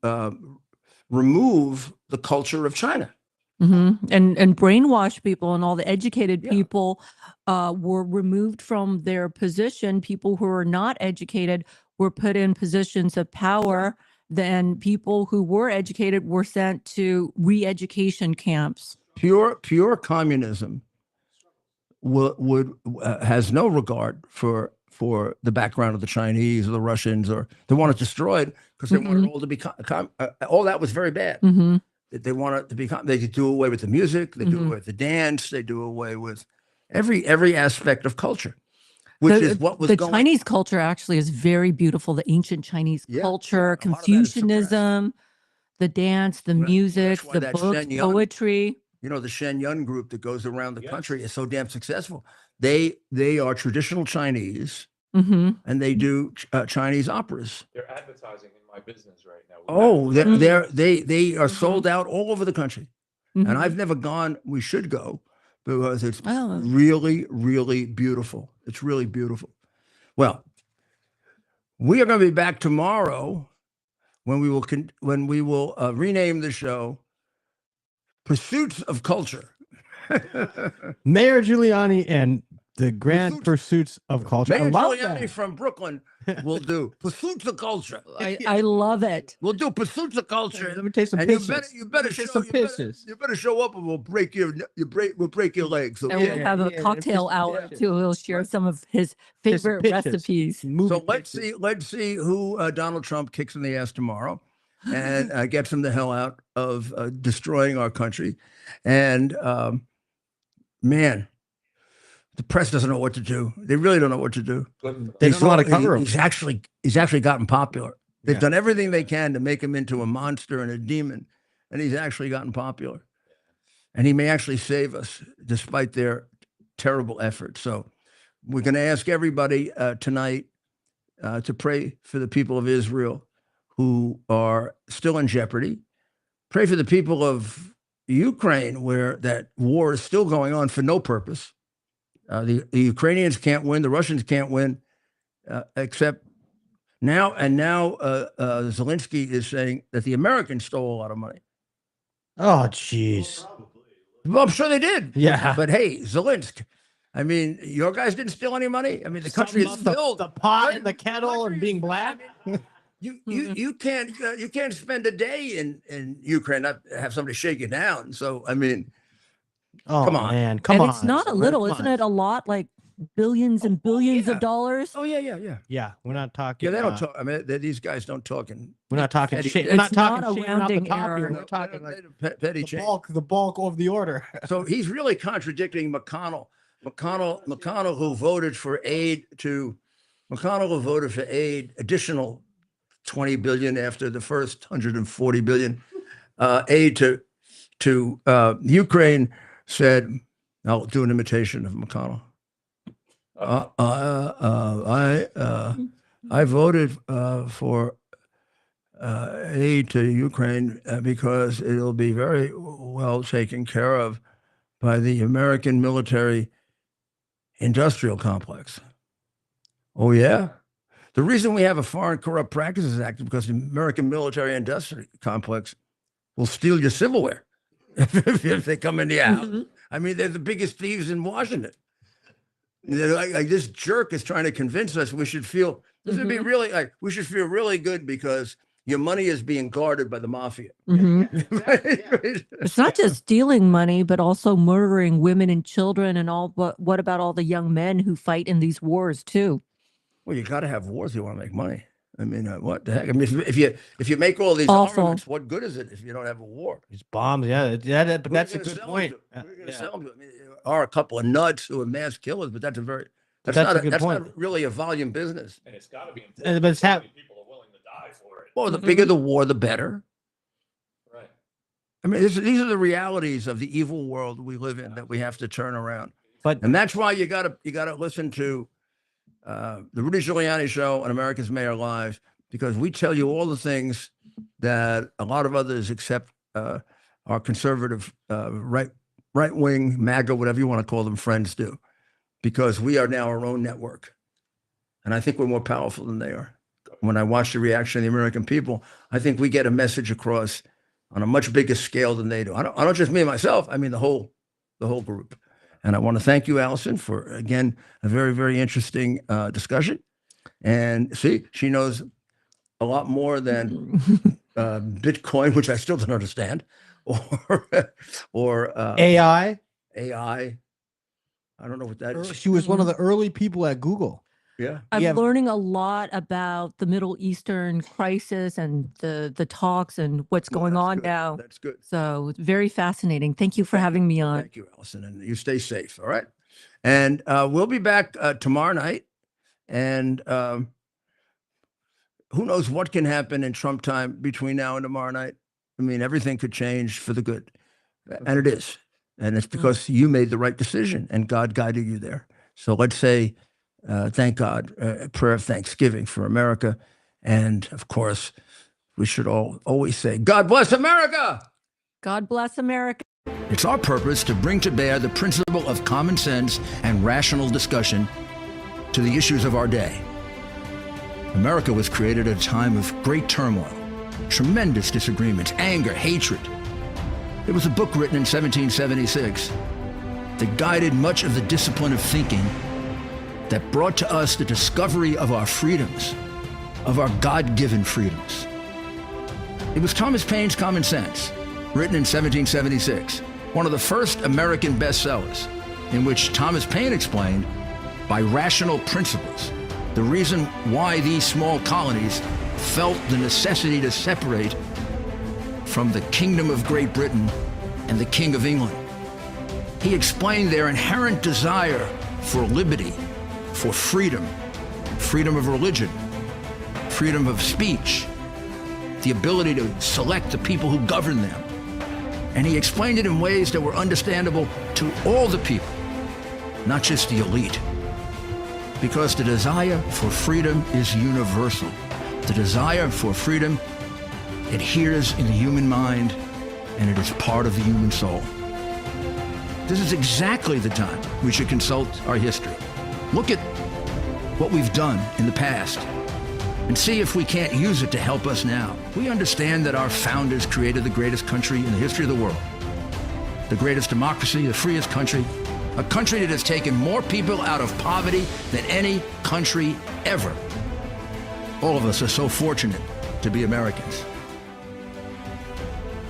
remove the culture of China. And brainwash people, and all the educated people were removed from their position. People who are not educated were put in positions of power. Then people who were educated were sent to re-education camps. Pure communism has no regard for the background of the Chinese or the Russians, or they want it destroyed because they want it all to become. All that was very bad. They want it to become. They do away with the music. They do away with the dance. They do away with every aspect of culture, which is what was the going. Chinese culture actually is very beautiful. The ancient Chinese culture, Confucianism, the dance, the music, the books, poetry. You know, the Shen Yun group that goes around the country is so damn successful. They are traditional Chinese, and they do Chinese operas. They're advertising in my business right now. Oh, they are sold out all over the country, and I've never gone. We should go because it's really, really beautiful. It's really beautiful. Well, we are going to be back tomorrow when we will rename the show Pursuits of Culture. Mayor Giuliani and the Grand Pursuits of Culture. Mayor Giuliani from Brooklyn will do Pursuits of Culture. I love it. We'll do Pursuits of Culture. Let me taste some and pictures. You better show up, and we'll break your legs. And we'll have a cocktail hour too. He'll share some of his favorite recipes. So let's see who Donald Trump kicks in the ass tomorrow, and gets him the hell out of destroying our country. And man, the press doesn't know what to do. They really don't know what to do. They don't know how to cover him. He's actually gotten popular. They've done everything they can to make him into a monster and a demon, and he's actually gotten popular. And he may actually save us despite their terrible efforts. So we're going to ask everybody tonight to pray for the people of Israel who are still in jeopardy. Pray for the people of Ukraine, where that war is still going on for no purpose. The Ukrainians can't win. The Russians can't win, except now. And now Zelensky is saying that the Americans stole a lot of money. Oh, jeez. Well, I'm sure they did. Yeah. But hey, Zelensky, I mean, your guys didn't steal any money. I mean, the country is filled. The pot and the kettle and being black. You can't spend a day in Ukraine not have somebody shake you down. So I mean, Oh, come on, man. Come and on. it's not a little, isn't it? A lot, like billions and billions of dollars. Oh yeah. Yeah, we're not talking. Yeah, they don't talk. I mean, these guys don't talk in. We're not talking. Petty- We're not It's not talking a shaving off the rounding top here. error. We're talking like petty the change. bulk of the order. So he's really contradicting McConnell. McConnell, who voted for aid, additional 20 billion after the first 140 billion aid to Ukraine, said, I'll do an imitation of McConnell. I voted for aid to Ukraine because it'll be very well taken care of by the American military industrial complex. Oh, yeah? The reason we have a Foreign Corrupt Practices Act is because the American military industrial complex will steal your silverware if they come into your house. I mean, they're the biggest thieves in Washington. They're like this jerk is trying to convince us we should feel, this would be really like, we should feel really good because your money is being guarded by the mafia. It's not just stealing money, but also murdering women and children and all. But what about all the young men who fight in these wars too? Well, you got to have wars if you want to make money. I mean, what the heck? I mean, if you make all these Awful. armaments, what good is it if you don't have a war? These bombs, but that's a good point. Who are you gonna sell them to? I mean, there are a couple of nuts who are mass killers, but that's that's a good that's point. not really a volume business. And it's got to be But it's how many people are willing to die for it. Well, the bigger the war, the better. Right. I mean, these are the realities of the evil world we live in that we have to turn around. But And that's why you gotta listen to the Rudy Giuliani Show on America's Mayor Live, because we tell you all the things that a lot of others, except our conservative right wing, MAGA, whatever you want to call them, friends do, because we are now our own network, and I think we're more powerful than they are. When I watch the reaction of the American people, I think we get a message across on a much bigger scale than they do. I don't just mean myself. I mean the whole group. And I want to thank you, Allison, for, again, a very, very interesting discussion. And see, she knows a lot more than Bitcoin, which I still don't understand, or AI. AI. I don't know what that is. She was one of the early people at Google. Yeah. I'm learning a lot about the Middle Eastern crisis and the talks and what's going on now. That's good. So it's very fascinating. Thank you for having me on. Thank you, Allison. And you stay safe. All right. And we'll be back tomorrow night. And who knows what can happen in Trump time between now and tomorrow night. I mean, everything could change for the good. And it is. And it's because you made the right decision and God guided you there. So let's say, thank God, prayer of thanksgiving for America. And of course, we should always say, God bless America. God bless America. It's our purpose to bring to bear the principle of common sense and rational discussion to the issues of our day. America was created at a time of great turmoil, tremendous disagreements, anger, hatred. There was a book written in 1776 that guided much of the discipline of thinking that brought to us the discovery of our freedoms, of our God-given freedoms. It was Thomas Paine's Common Sense, written in 1776, one of the first American bestsellers, in which Thomas Paine explained, by rational principles, the reason why these small colonies felt the necessity to separate from the Kingdom of Great Britain and the King of England. He explained their inherent desire for liberty, for freedom, freedom of religion, freedom of speech, the ability to select the people who govern them. And he explained it in ways that were understandable to all the people, not just the elite. Because the desire for freedom is universal. The desire for freedom adheres in the human mind, and it is part of the human soul. This is exactly the time we should consult our history. Look at what we've done in the past and see if we can't use it to help us now. We understand that our founders created the greatest country in the history of the world, the greatest democracy, the freest country, a country that has taken more people out of poverty than any country ever. All of us are so fortunate to be Americans.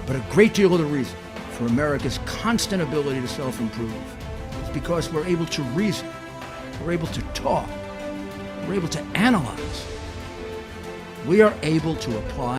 But a great deal of the reason for America's constant ability to self-improve is because we're able to reason, we're able to talk, we're able to analyze. We are able to apply